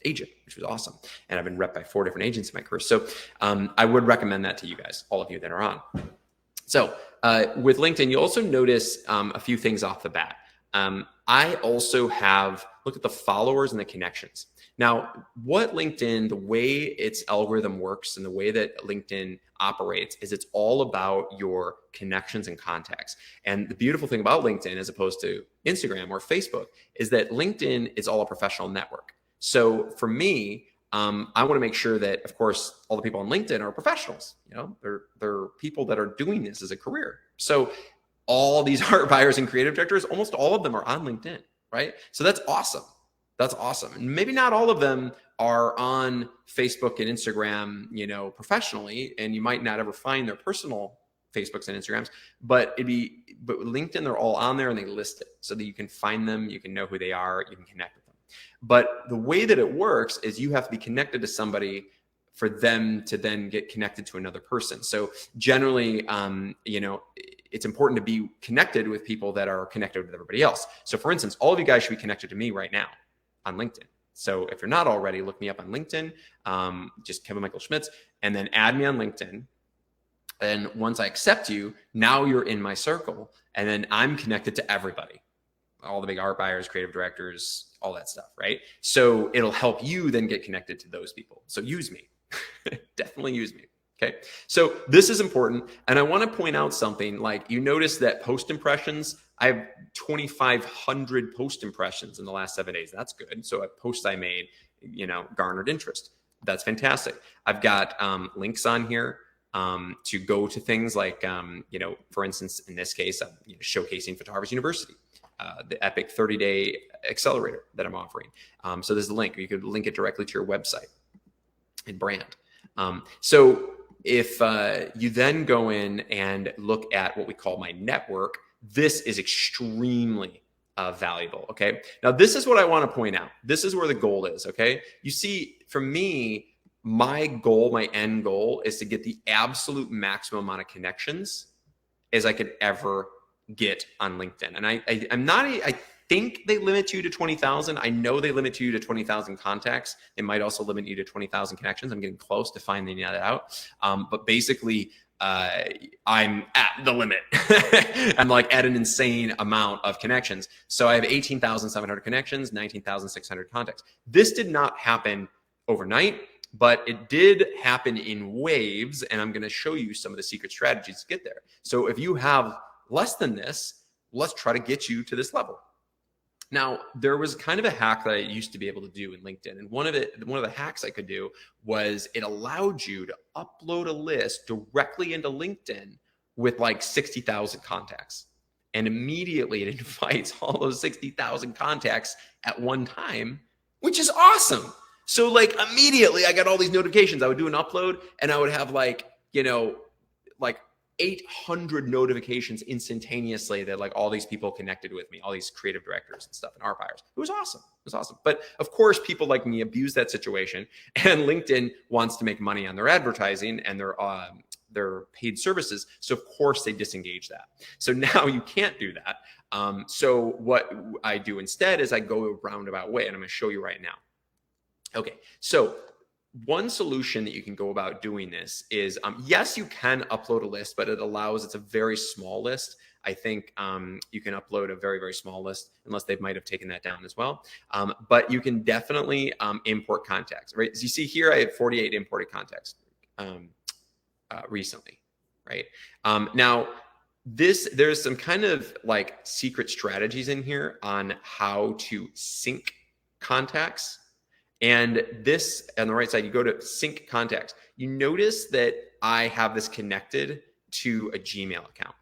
agent, which was awesome. And I've been repped by 4 different agents in my career. So I would recommend that to you guys, all of you that are on. So with LinkedIn, you also notice a few things off the bat. I also have looked at the followers and the connections. Now, what LinkedIn, the way its algorithm works and the way that LinkedIn operates is it's all about your connections and contacts. And the beautiful thing about LinkedIn, as opposed to Instagram or Facebook, is that LinkedIn is all a professional network. So for me, I want to make sure that, of course, all the people on LinkedIn are professionals. You know, they're people that are doing this as a career. So all these art buyers and creative directors, almost all of them are on LinkedIn, right? So that's awesome. That's awesome. And maybe not all of them are on Facebook and Instagram, you know, professionally, and you might not ever find their personal Facebooks and Instagrams, but LinkedIn, they're all on there and they list it so that you can find them, you can know who they are, you can connect with them. But the way that it works is you have to be connected to somebody for them to then get connected to another person. So generally, you know, it's important to be connected with people that are connected with everybody else. So for instance, all of you guys should be connected to me right now on LinkedIn. So if you're not already, look me up on LinkedIn, just Kevin Michael Schmitz, and then add me on LinkedIn. And once I accept you, now you're in my circle. And then I'm connected to everybody, all the big art buyers, creative directors, all that stuff, right? So it'll help you then get connected to those people. So use me. Definitely use me. Okay. So this is important. And I want to point out something, like you notice that post impressions, I have 2,500 post impressions in the last 7 days. That's good. So a post I made, you know, garnered interest. That's fantastic. I've got links on here to go to things like, you know, for instance, in this case, I'm showcasing Photographers University, the epic 30-day accelerator that I'm offering. So there's a link. You could link it directly to your website and brand. So if you then go in and look at what we call my network, this is extremely valuable. Okay. Now, this is what I want to point out. This is where the goal is. Okay. You see, for me, my goal, my end goal is to get the absolute maximum amount of connections as I could ever get on LinkedIn. And I think they limit you to 20,000. I know they limit you to 20,000 contacts. They might also limit you to 20,000 connections. I'm getting close to finding that out. But basically, I'm at the limit. I'm like at an insane amount of connections. So I have 18,700 connections, 19,600 contacts. This did not happen overnight, but it did happen in waves. And I'm going to show you some of the secret strategies to get there. So if you have less than this, let's try to get you to this level. Now, there was kind of a hack that I used to be able to do in LinkedIn. And one of the hacks I could do was it allowed you to upload a list directly into LinkedIn with like 60,000 contacts. And immediately it invites all those 60,000 contacts at one time, which is awesome. So like immediately I got all these notifications. I would do an upload and I would have like, you know, like 800 notifications instantaneously that like all these people connected with me, all these creative directors and stuff and art buyers. It was awesome. It was awesome. But of course, people like me abuse that situation, and LinkedIn wants to make money on their advertising and their paid services. So of course they disengage that. So now you can't do that. So what I do instead is I go a roundabout way, and I'm going to show you right now. Okay. So one solution that you can go about doing this is, yes, you can upload a list, but it's a very small list. I think you can upload a very, very small list, unless they might have taken that down as well. But you can definitely import contacts, right? As you see here, I have 48 imported contacts recently, right? Now, there's some kind of like secret strategies in here on how to sync contacts. And this, on the right side, you go to sync contacts. You notice that I have this connected to a Gmail account.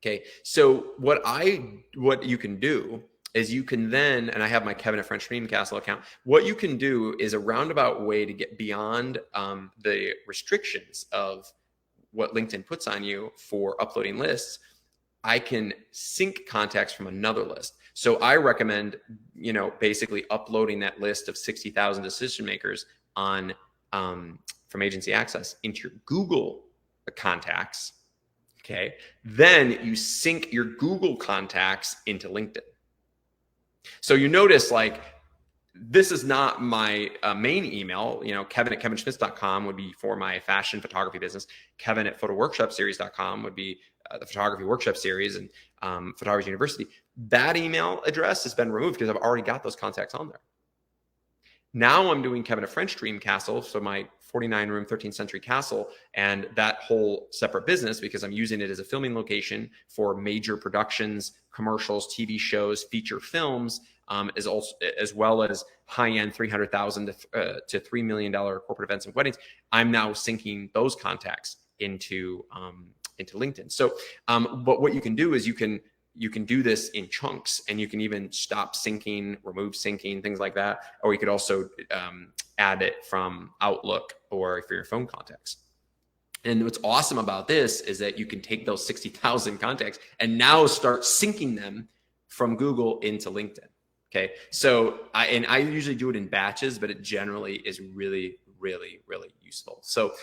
Okay, so what you can do is you can then, and I have my Kevin at French Dreamcastle account. What you can do is a roundabout way to get beyond the restrictions of what LinkedIn puts on you for uploading lists. I can sync contacts from another list. So I recommend, you know, basically uploading that list of 60,000 decision makers on from Agency Access into your Google contacts. Okay. Then you sync your Google contacts into LinkedIn. So you notice, like, this is not my main email. You know, Kevin at kevinschmitz.com would be for my fashion photography business. Kevin at photoworkshopseries.com would be the photography workshop series, and Photographers University. That email address has been removed because I've already got those contacts on there. Now I'm doing Kevin at French Dreamcastle, so my 49 room 13th century castle, and that whole separate business, because I'm using it as a filming location for major productions, commercials, TV shows, feature films, is also, as well as high-end $300,000 to $3 million corporate events and weddings. I'm now syncing those contacts into LinkedIn. So, but what you can do is you can do this in chunks, and you can even stop syncing, remove syncing, things like that. Or you could also add it from Outlook or for your phone contacts. And what's awesome about this is that you can take those 60,000 contacts and now start syncing them from Google into LinkedIn. Okay. So I usually do it in batches, but it generally is really, really, really useful. So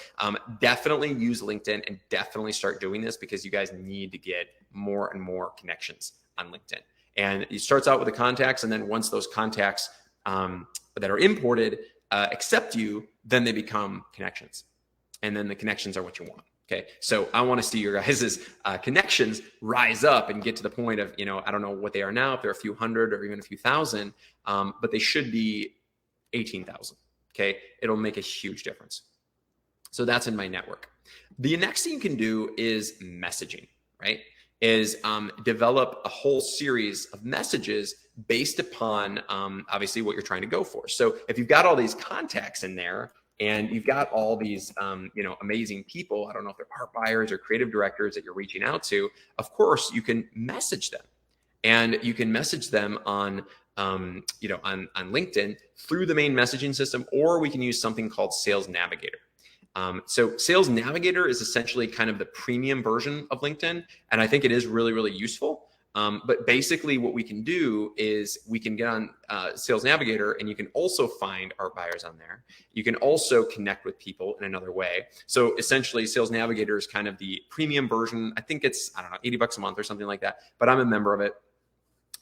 definitely use LinkedIn and definitely start doing this, because you guys need to get more and more connections on LinkedIn. And it starts out with the contacts, and then once those contacts that are imported accept you, then they become connections. And then the connections are what you want. Okay. So I want to see your guys' connections rise up and get to the point of, I don't know what they are now, if they're a few hundred or even a few thousand, but they should be 18,000. Okay. It'll make a huge difference. So that's in my network. The next thing you can do is messaging, right? Is develop a whole series of messages based upon obviously what you're trying to go for. So if you've got all these contacts in there, and you've got all these, amazing people, I don't know if they're art buyers or creative directors that you're reaching out to, of course, you can message them. And you can message them on LinkedIn through the main messaging system, or we can use something called Sales Navigator. So Sales Navigator is essentially kind of the premium version of LinkedIn. And I think it is really, really useful. But basically what we can do is we can get on Sales Navigator, and you can also find art buyers on there. You can also connect with people in another way. So essentially Sales Navigator is kind of the premium version. I think it's, I don't know, $80 a month or something like that, but I'm a member of it,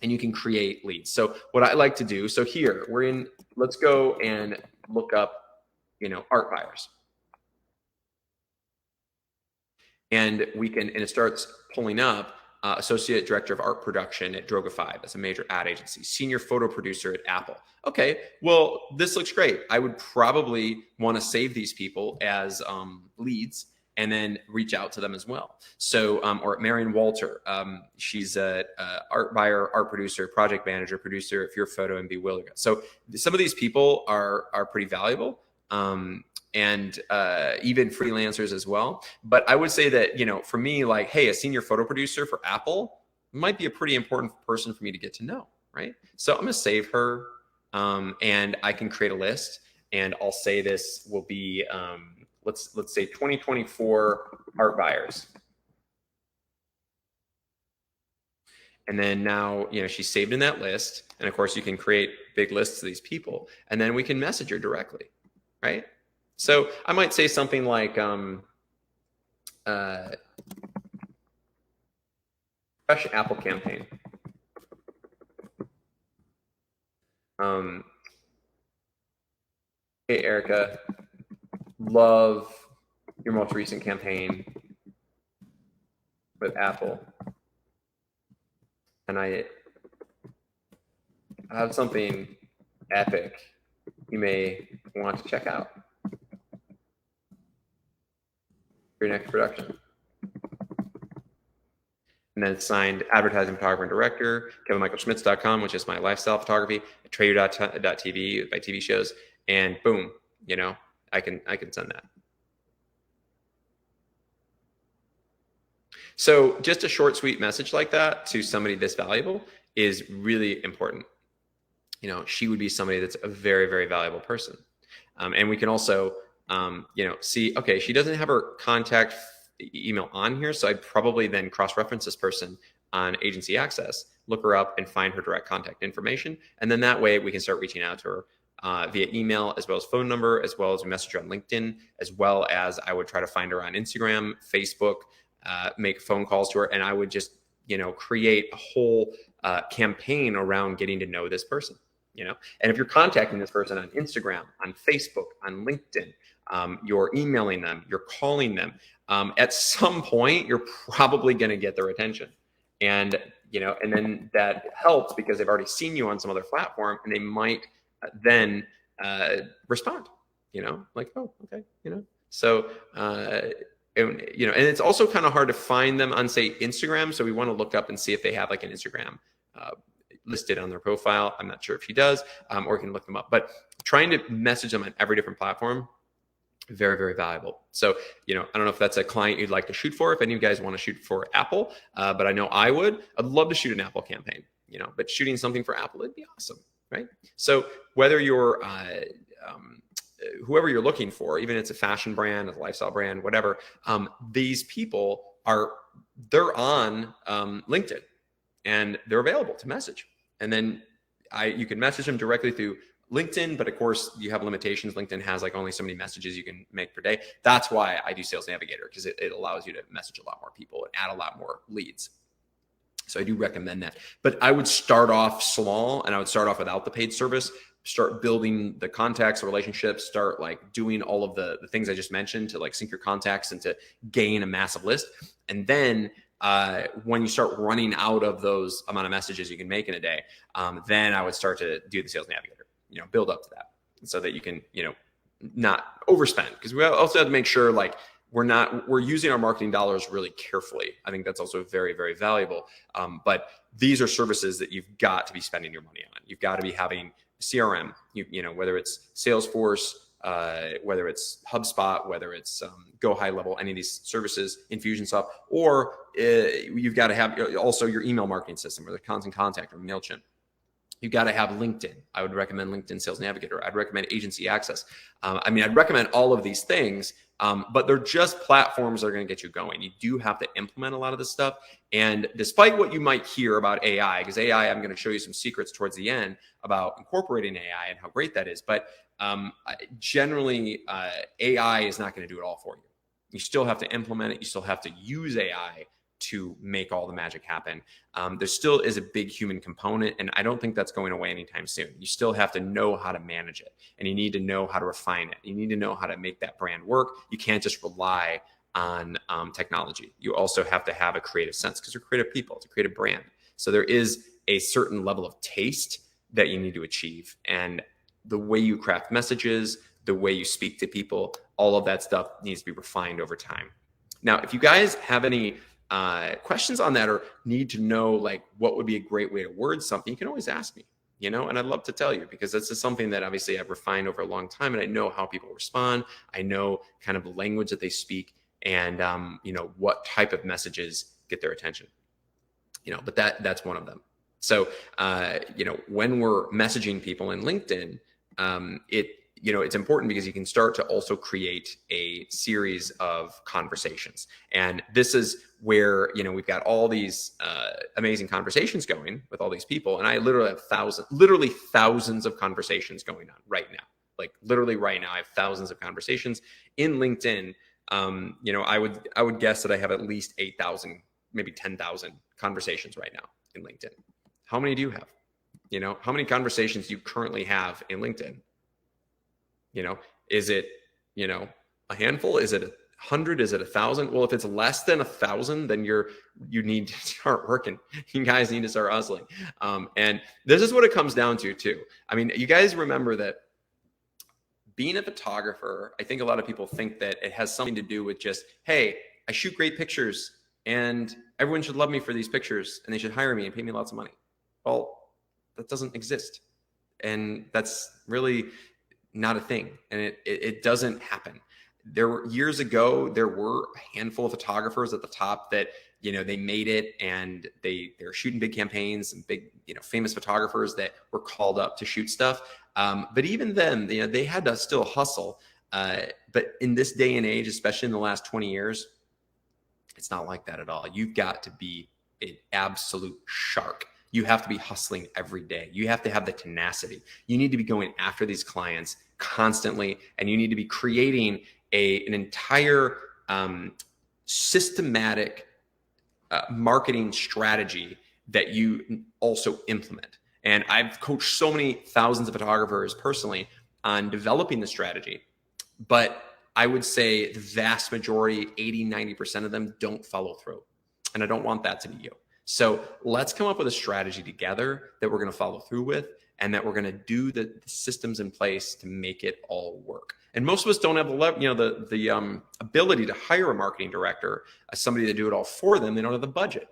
and you can create leads. So what I like to do, so here let's go and look up, art buyers. And it starts pulling up Associate Director of Art Production at Droga5. That's a major ad agency. Senior Photo Producer at Apple. Okay, well, this looks great. I would probably want to save these people as leads and then reach out to them as well. So, or Marion Walter. She's a art buyer, art producer, project manager, producer at Your Photo and Bewilder. So some of these people are pretty valuable. And even freelancers as well. But I would say that, for me, like, hey, a senior photo producer for Apple might be a pretty important person for me to get to know, right? So I'm going to save her, and I can create a list, and I'll say this will be, let's say 2024 art buyers. And then now, she's saved in that list. And of course, you can create big lists of these people, and then we can message her directly, right? So I might say something like, Fresh Apple campaign. Hey, Erica, love your most recent campaign with Apple. And I have something epic you may want to check out. Your next production. And then it's signed advertising photographer and director, KevinMichaelSchmitz.com, which is my lifestyle photography, Trader.tv, by TV shows, and boom, I can send that. So just a short, sweet message like that to somebody this valuable is really important. She would be somebody that's a very, very valuable person. And we can also see, okay, she doesn't have her contact email on here. So I'd probably then cross-reference this person on Agency Access, look her up and find her direct contact information. And then that way we can start reaching out to her via email, as well as phone number, as well as a message on LinkedIn, as well as I would try to find her on Instagram, Facebook, make phone calls to her. And I would just, create a whole campaign around getting to know this person. And if you're contacting this person on Instagram, on Facebook, on LinkedIn, you're emailing them, you're calling them, at some point, you're probably going to get their attention. And, and then that helps because they've already seen you on some other platform, and they might then respond. like, oh, okay, So, and it's also kind of hard to find them on, say, Instagram. So we want to look up and see if they have like an Instagram listed on their profile. I'm not sure if he does, or you can look them up. But trying to message them on every different platform, very, very valuable. So, I don't know if that's a client you'd like to shoot for, if any of you guys want to shoot for Apple, but I know I would. I'd love to shoot an Apple campaign, but shooting something for Apple, it'd be awesome, right? So whether you're, whoever you're looking for, even if it's a fashion brand, a lifestyle brand, whatever, these people they're on LinkedIn and they're available to message. And then you can message them directly through LinkedIn, but of course you have limitations. LinkedIn has like only so many messages you can make per day. That's why I do Sales Navigator, because it allows you to message a lot more people and add a lot more leads. So I do recommend that. But I would start off small, and I would start off without the paid service, start building the contacts, relationships, start like doing all of the things I just mentioned to like sync your contacts and to gain a massive list. And then when you start running out of those amount of messages you can make in a day, then I would start to do the Sales Navigator, build up to that so that you can, not overspend, because we also have to make sure like we're using our marketing dollars really carefully. I think that's also very, very valuable. But these are services that you've got to be spending your money on. You've got to be having CRM, whether it's Salesforce, whether it's HubSpot, whether it's Go High Level, any of these services, Infusionsoft, or you've got to have also your email marketing system, whether Constant Contact or MailChimp. You've got to have LinkedIn. I would recommend LinkedIn Sales Navigator. I'd recommend Agency Access. I'd recommend all of these things, but they're just platforms that are going to get you going. You do have to implement a lot of this stuff. And despite what you might hear about AI, because AI, I'm going to show you some secrets towards the end about incorporating AI and how great that is. But generally, AI is not going to do it all for you. You still have to implement it. You still have to use AI to make all the magic happen. There still is a big human component, and I don't think that's going away anytime soon. You still have to know how to manage it, and you need to know how to refine it. You need to know how to make that brand work. You can't just rely on technology. You also have to have a creative sense, because you're creative people. It's a creative brand. So there is a certain level of taste that you need to achieve. And the way you craft messages, the way you speak to people, all of that stuff needs to be refined over time. Now, if you guys have any questions on that, or need to know like what would be a great way to word something, you can always ask me, and I'd love to tell you, because this is something that obviously I've refined over a long time, and I know how people respond. I know kind of the language that they speak, and what type of messages get their attention, but that's one of them. So when we're messaging people in LinkedIn, it's important, because you can start to also create a series of conversations. And this is where, we've got all these amazing conversations going with all these people. And I literally have thousands of conversations going on right now. Like literally right now, I have thousands of conversations in LinkedIn. I would guess that I have at least 8,000, maybe 10,000 conversations right now in LinkedIn. How many do you have? How many conversations do you currently have in LinkedIn? Is it, a handful? Is it 100? Is it 1,000? Well, if it's less than 1,000, then you need to start working. You guys need to start hustling. And this is what it comes down to too. You guys remember that being a photographer, I think a lot of people think that it has something to do with just, hey, I shoot great pictures and everyone should love me for these pictures and they should hire me and pay me lots of money. Well, that doesn't exist. And that's really not a thing. And it doesn't happen. Years ago, there were a handful of photographers at the top that, they made it, and they're shooting big campaigns, and big, famous photographers that were called up to shoot stuff. But even then, they had to still hustle. But in this day and age, especially in the last 20 years, it's not like that at all. You've got to be an absolute shark. You have to be hustling every day. You have to have the tenacity. You need to be going after these clients constantly, and you need to be creating an entire systematic marketing strategy that you also implement. And I've coached so many thousands of photographers personally on developing the strategy, but I would say the vast majority, 80, 90% of them don't follow through. And I don't want that to be you. So let's come up with a strategy together that we're going to follow through with, and that we're going to do the systems in place to make it all work. And most of us don't have the ability to hire a marketing director as somebody to do it all for them. They don't have the budget.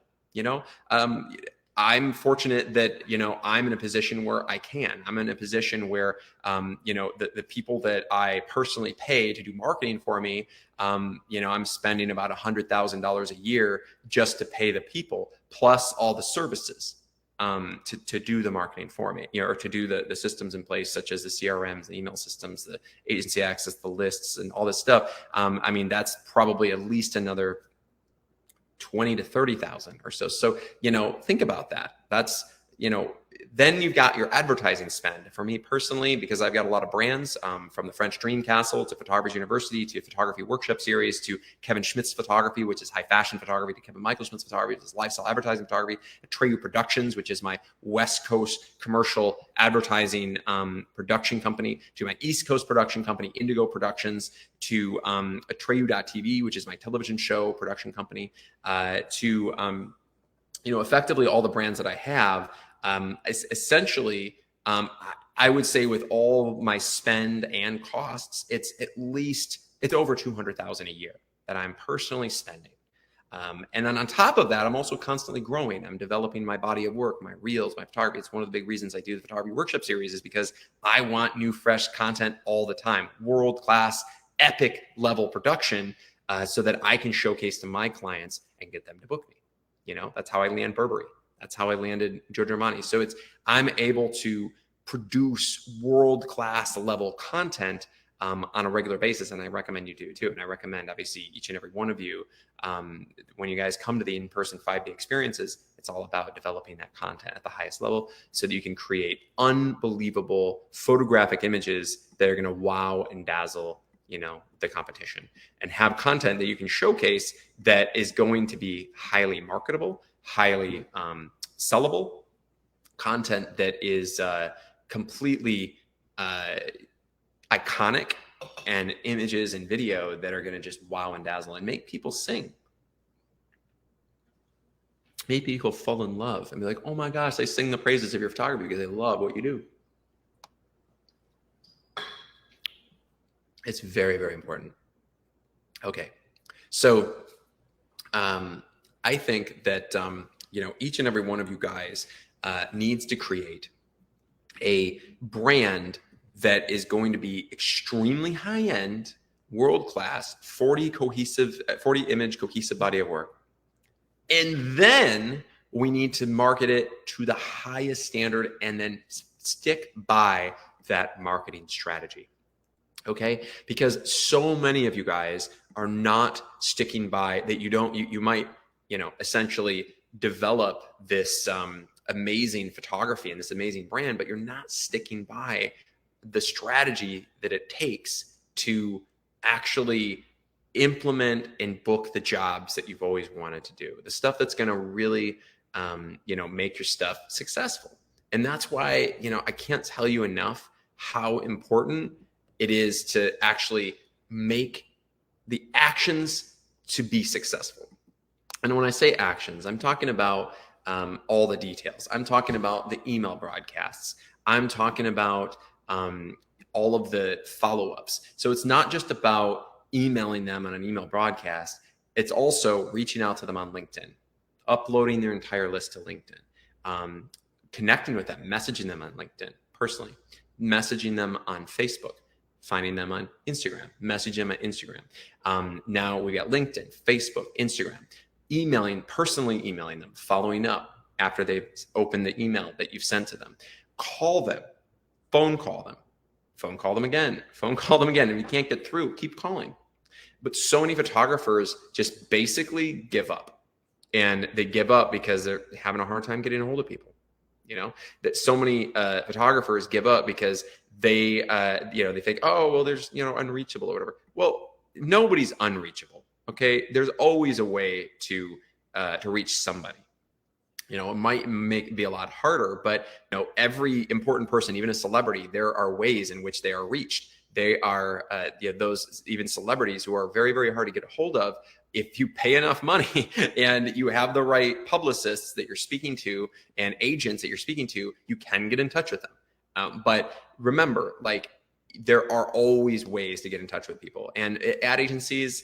I'm fortunate that, I'm in a position where I can. I'm in a position where, the people that I personally pay to do marketing for me, I'm spending about $100,000 a year just to pay the people, plus all the services to do the marketing for me, or to do the systems in place, such as the CRMs, the email systems, the agency access, the lists, and all this stuff. That's probably at least another 20 to 30,000 or so. So, think about that. That's, then you've got your advertising spend. For me personally, because I've got a lot of brands, from the French Dream Castle to Photographers University to Photography Workshop Series to Kevin Schmidt's Photography, which is high fashion photography, to Kevin Michael Schmidt's Photography, which is lifestyle advertising photography, Atreyu Productions, which is my West Coast commercial advertising production company, to my East Coast production company, Indigo Productions, to Atreyu.tv, which is my television show production company, to effectively all the brands that I have. Essentially, I would say with all my spend and costs, it's over 200,000 a year that I'm personally spending. And then on top of that, I'm also constantly growing. I'm developing my body of work, my reels, my photography. It's one of the big reasons I do the Photography Workshop Series, is because I want new, fresh content all the time, world-class, epic level production, so that I can showcase to my clients and get them to book me. That's how I land Burberry. That's how I landed Giorgio Armani. So I'm able to produce world-class level content on a regular basis, and I recommend you do too. And I recommend, obviously, each and every one of you, when you guys come to the in-person 5-day experiences, it's all about developing that content at the highest level so that you can create unbelievable photographic images that are going to wow and dazzle the competition, and have content that you can showcase that is going to be highly marketable, highly sellable, content that is completely iconic, and images and video that are going to just wow and dazzle and make people sing. Make people fall in love and be like, oh my gosh, they sing the praises of your photography because they love what you do. It's very, very important. Okay. So I think that, each and every one of you guys needs to create a brand that is going to be extremely high end, world class, 40 image cohesive body of work. And then we need to market it to the highest standard and then stick by that marketing strategy. Okay, because so many of you guys are not sticking by that. You might, essentially develop this amazing photography and this amazing brand, but you're not sticking by the strategy that it takes to actually implement and book the jobs that you've always wanted to do, the stuff that's going to really, make your stuff successful. And that's why, I can't tell you enough how important it is to actually make the actions to be successful. And when I say actions, I'm talking about all the details. I'm talking about the email broadcasts. I'm talking about all of the follow-ups. So it's not just about emailing them on an email broadcast. It's also reaching out to them on LinkedIn, uploading their entire list to LinkedIn, connecting with them, messaging them on LinkedIn personally, messaging them on Facebook, finding them on Instagram, message them on Instagram. Now we got LinkedIn, Facebook, Instagram, personally emailing them, following up after they've opened the email that you've sent to them. Call them, phone call them again. If you can't get through, keep calling. But so many photographers just basically give up, and they give up because they're having a hard time getting a hold of people. That so many photographers give up because they think, oh, well, there's, unreachable or whatever. Well, nobody's unreachable. Okay. There's always a way to reach somebody. It might be a lot harder, but every important person, even a celebrity, there are ways in which they are reached. They are those even celebrities who are very, very hard to get a hold of. If you pay enough money and you have the right publicists that you're speaking to and agents that you're speaking to, you can get in touch with them. But remember, there are always ways to get in touch with people. And ad agencies,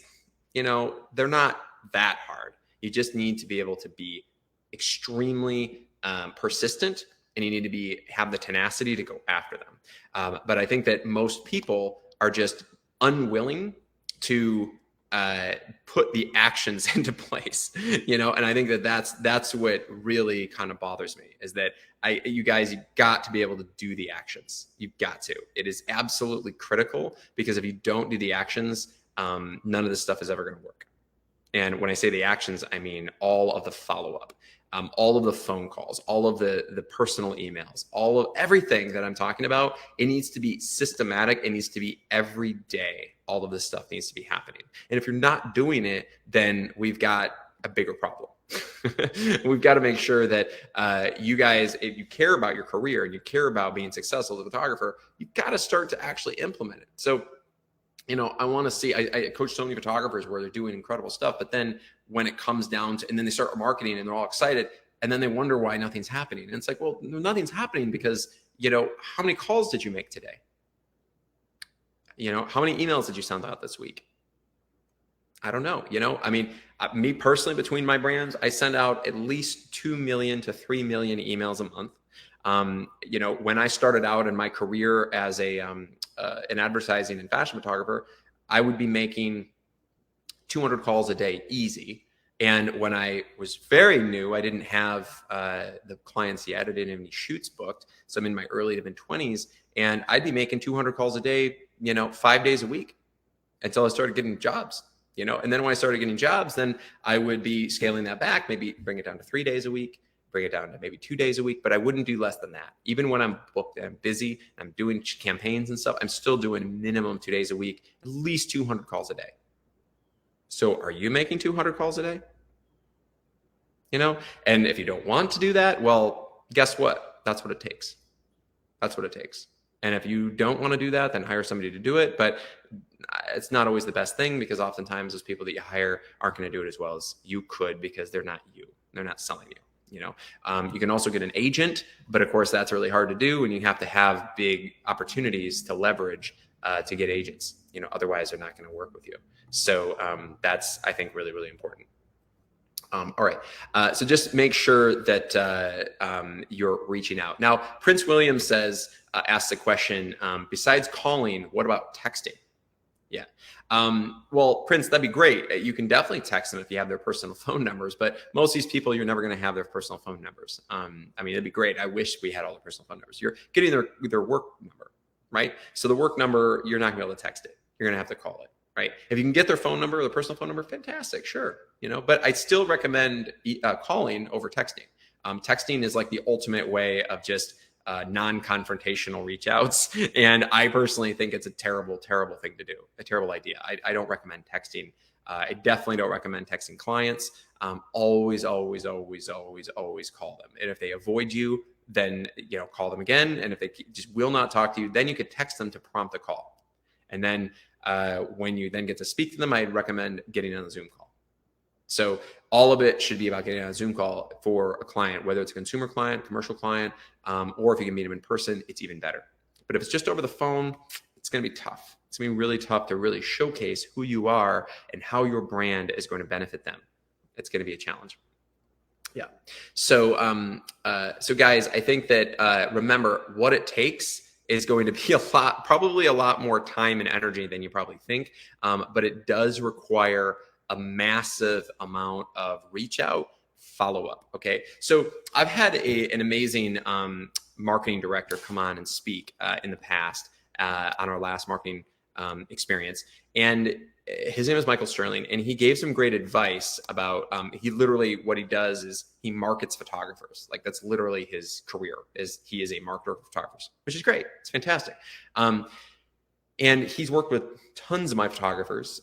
they're not that hard. You just need to be able to be extremely persistent, and you need to have the tenacity to go after them. But I think that most people are just unwilling to put the actions into place, and I think that that's what really kind of bothers me, is that you guys, you've got to be able to do the actions. You've got to. It is absolutely critical, because if you don't do the actions, none of this stuff is ever going to work. And when I say the actions, I mean all of the follow-up, all of the phone calls, all of the personal emails, all of everything that I'm talking about. It needs to be systematic. It needs to be every day. All of this stuff needs to be happening. And if you're not doing it, then we've got a bigger problem. We've got to make sure that you guys, if you care about your career and you care about being successful as a photographer, you've got to start to actually implement it. So, I want to see, I coach so many photographers where they're doing incredible stuff, but then when it comes down to, and then they start marketing and they're all excited, and then they wonder why nothing's happening. And it's like, well, nothing's happening because, how many calls did you make today? How many emails did you send out this week? I don't know. Me personally, between my brands, I send out at least 2 million to 3 million emails a month. When I started out in my career as an advertising and fashion photographer, I would be making 200 calls a day, easy. And when I was very new, I didn't have the clients yet. I didn't have any shoots booked. So I'm in my early to mid 20s, and I'd be making 200 calls a day, 5 days a week, until I started getting jobs. And then when I started getting jobs, then I would be scaling that back, maybe bring it down to 3 days a week, bring it down to maybe 2 days a week, but I wouldn't do less than that. Even when I'm booked and I'm busy, I'm doing campaigns and stuff, I'm still doing minimum 2 days a week, at least 200 calls a day. So are you making 200 calls a day? And if you don't want to do that, well, guess what? That's what it takes. That's what it takes. And if you don't want to do that, then hire somebody to do it. But it's not always the best thing, because oftentimes those people that you hire aren't going to do it as well as you could, because they're not you. They're not selling you. You can also get an agent, but of course that's really hard to do, and you have to have big opportunities to leverage to get agents. Otherwise they're not going to work with you. So that's, I think, really, really important. All right. So just make sure that you're reaching out. Now, Prince William asks the question, besides calling, what about texting? Yeah. Well, Prince, that'd be great. You can definitely text them if you have their personal phone numbers, but most of these people, you're never going to have their personal phone numbers. It'd be great. I wish we had all the personal phone numbers. You're getting their work number, right? So the work number, you're not going to be able to text it. You're going to have to call it, right? If you can get their phone number or their personal phone number, fantastic, sure. But I still recommend calling over texting. Texting is like the ultimate way of just non-confrontational reach outs. And I personally think it's a terrible, terrible thing to do, a terrible idea. I don't recommend texting. I definitely don't recommend texting clients. Always, always, always, always, always call them. And if they avoid you, then, call them again. And if they just will not talk to you, then you could text them to prompt a call. And then when you then get to speak to them, I'd recommend getting on a Zoom call. So all of it should be about getting on a Zoom call for a client, whether it's a consumer client, commercial client, or if you can meet them in person, it's even better. But if it's just over the phone, it's going to be tough. It's going to be really tough to really showcase who you are and how your brand is going to benefit them. It's going to be a challenge. Yeah. So, so guys, I think that remember, what it takes is going to be probably a lot more time and energy than you probably think. But it does require a massive amount of reach out, follow up. Okay. So I've had an amazing marketing director come on and speak in the past on our last marketing experience. And his name is Michael Sterling, and he gave some great advice about, he literally, what he does is he markets photographers. Like, that's literally his career, he is a marketer of photographers, which is great. It's fantastic. And he's worked with tons of my photographers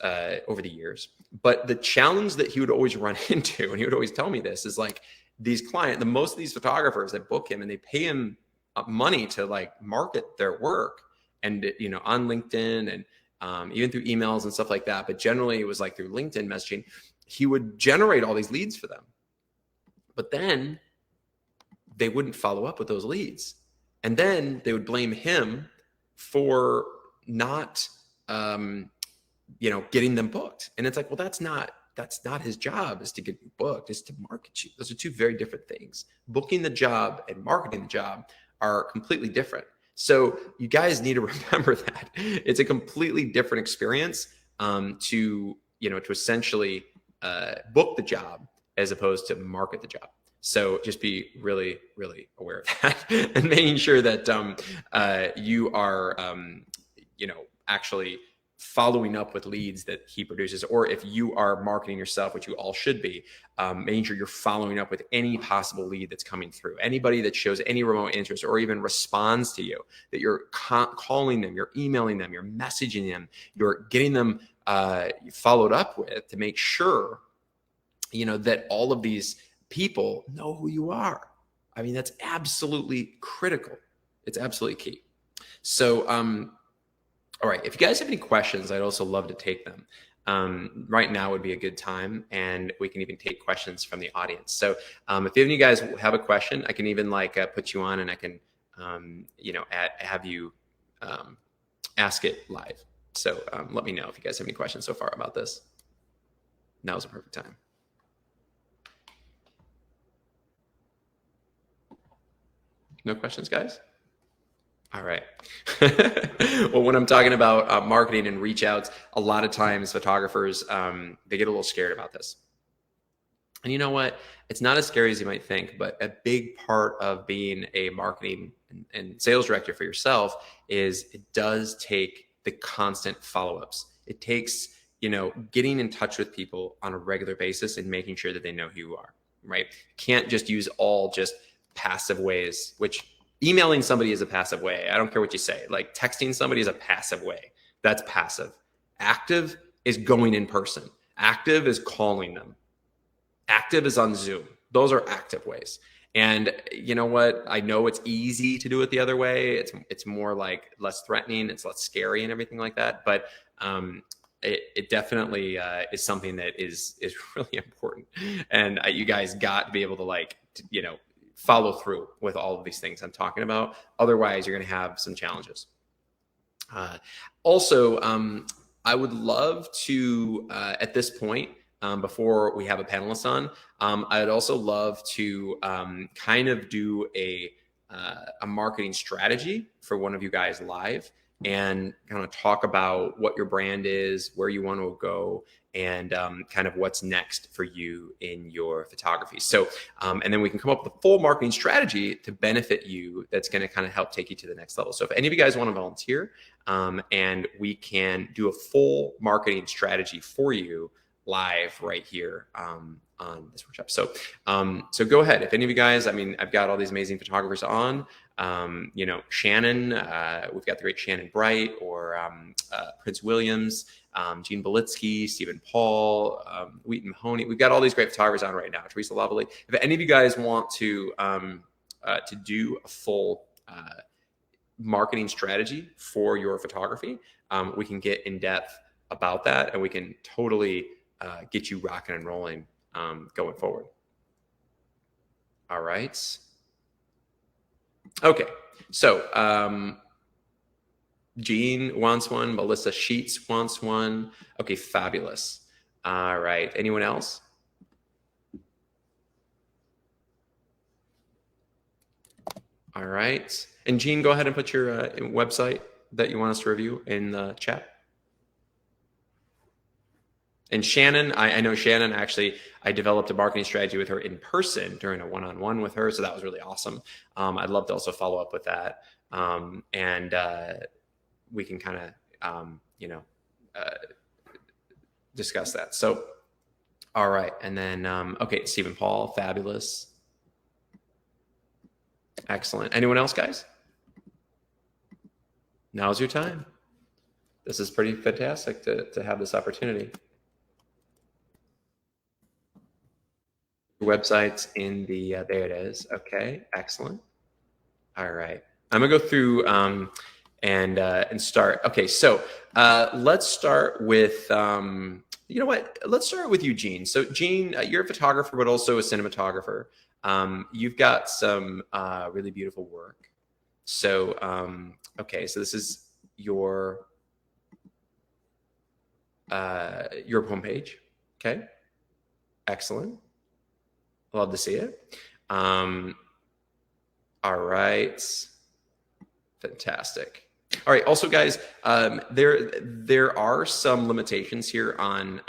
over the years. But the challenge that he would always run into, and he would always tell me this, is like most of these photographers that book him and they pay him money to like market their work, and on LinkedIn and even through emails and stuff like that. But generally it was like through LinkedIn messaging, he would generate all these leads for them. But then they wouldn't follow up with those leads. And then they would blame him for not getting them booked. And it's like, well, that's not his job, is to get you booked, is to market you. Those are two very different things. Booking the job and marketing the job are completely different. So you guys need to remember that it's a completely different experience to essentially book the job as opposed to market the job. So just be really, really aware of that and making sure that you are, actually following up with leads that he produces, or if you are marketing yourself, which you all should be, making sure you're following up with any possible lead that's coming through, anybody that shows any remote interest or even responds to you, that you're calling them, you're emailing them, you're messaging them, you're getting them followed up with, to make sure, that all of these people know who you are. I mean, that's absolutely critical. It's absolutely key. So, all right, if you guys have any questions, I'd also love to take them. Right now would be a good time, and we can even take questions from the audience. So if any of you guys have a question, I can even put you on, and I can, have you ask it live. So let me know if you guys have any questions so far about this. Now's a perfect time. No questions, guys? All right. Well, when I'm talking about marketing and reach outs, a lot of times photographers, they get a little scared about this. And you know what? It's not as scary as you might think, but a big part of being a marketing and sales director for yourself is it does take the constant follow-ups. It takes, getting in touch with people on a regular basis and making sure that they know who you are, right? You can't just use all just passive ways, which emailing somebody is a passive way. I don't care what you say. Like texting somebody is a passive way. That's passive. Active is going in person. Active is calling them. Active is on Zoom. Those are active ways. And you know what? I know it's easy to do it the other way. It's more like less threatening. It's less scary and everything like that. But it definitely is something that is really important. And you guys got to be able to follow through with all of these things I'm talking about. Otherwise, you're going to have some challenges. Also, I would love to, at this point, before we have a panelist on, I'd also love to kind of do a marketing strategy for one of you guys live, and kind of talk about what your brand is, where you want to go, and kind of what's next for you in your photography. So, and then we can come up with a full marketing strategy to benefit you that's going to kind of help take you to the next level. So if any of you guys want to volunteer, and we can do a full marketing strategy for you live right here on this workshop. So, so go ahead. If any of you guys, I've got all these amazing photographers on, Shannon, we've got the great Shannon Bright, or Prince Williams, Gene Belitsky, Stephen Paul, Wheaton Mahoney. We've got all these great photographers on right now. Teresa Lovely. If any of you guys want to do a full marketing strategy for your photography, we can get in depth about that, and we can totally get you rocking and rolling going forward. All right. Okay. So, Jean wants one. Melissa Sheets wants one. Okay, fabulous. All right. Anyone else? All right. And Jean, go ahead and put your website that you want us to review in the chat. And Shannon, I know Shannon, actually, I developed a marketing strategy with her in person during a one-on-one with her. So that was really awesome. I'd love to also follow up with that. And we can kind of, discuss that. So, all right. And then, okay, Stephen Paul, fabulous. Excellent. Anyone else, guys? Now's your time. This is pretty fantastic to have this opportunity. Websites in the, there it is. Okay, excellent. All right. I'm gonna go through and start. Okay, so let's start with, you know what? Let's start with you, Gene. So Gene, you're a photographer, but also a cinematographer. You've got some really beautiful work. So, okay, so this is your your homepage. Okay. Excellent. Love to see it. All right. Fantastic. All right. Also, guys, there are some limitations here on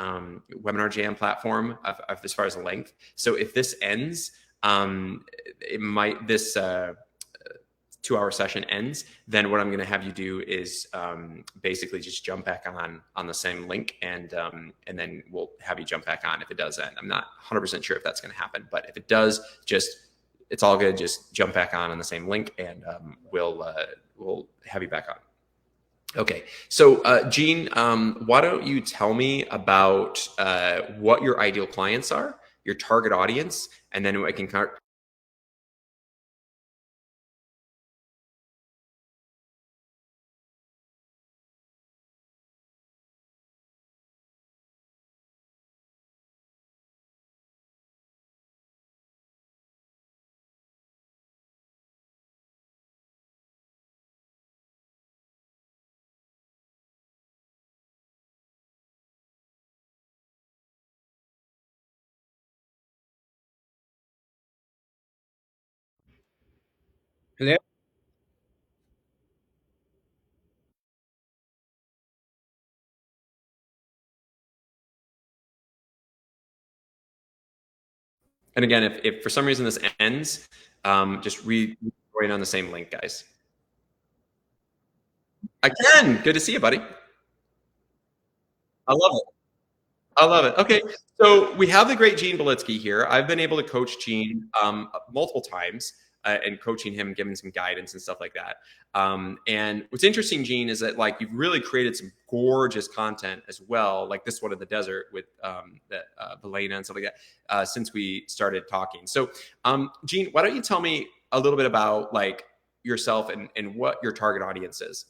Webinar Jam platform as far as length. So if this ends, it might this 2-hour session ends, then what I'm going to have you do is basically just jump back on the same link, and then we'll have you jump back on if it does end. I'm not 100% sure if that's going to happen, but if it does, it's all good. Just jump back on the same link, and we'll have you back on. Okay, so Gene, why don't you tell me about what your ideal clients are, your target audience, and then I can Hello? And again, if for some reason this ends, just rejoin on the same link, guys. I can. Good to see you, buddy. I love it. I love it. Okay, so we have the great Gene Belitsky here. I've been able to coach Gene multiple times and coaching him, giving some guidance and stuff like that. And what's interesting, Gene, is that like you've really created some gorgeous content as well, like this one in the desert with Belena and stuff like that, since we started talking. So, Gene, why don't you tell me a little bit about like yourself and what your target audience is?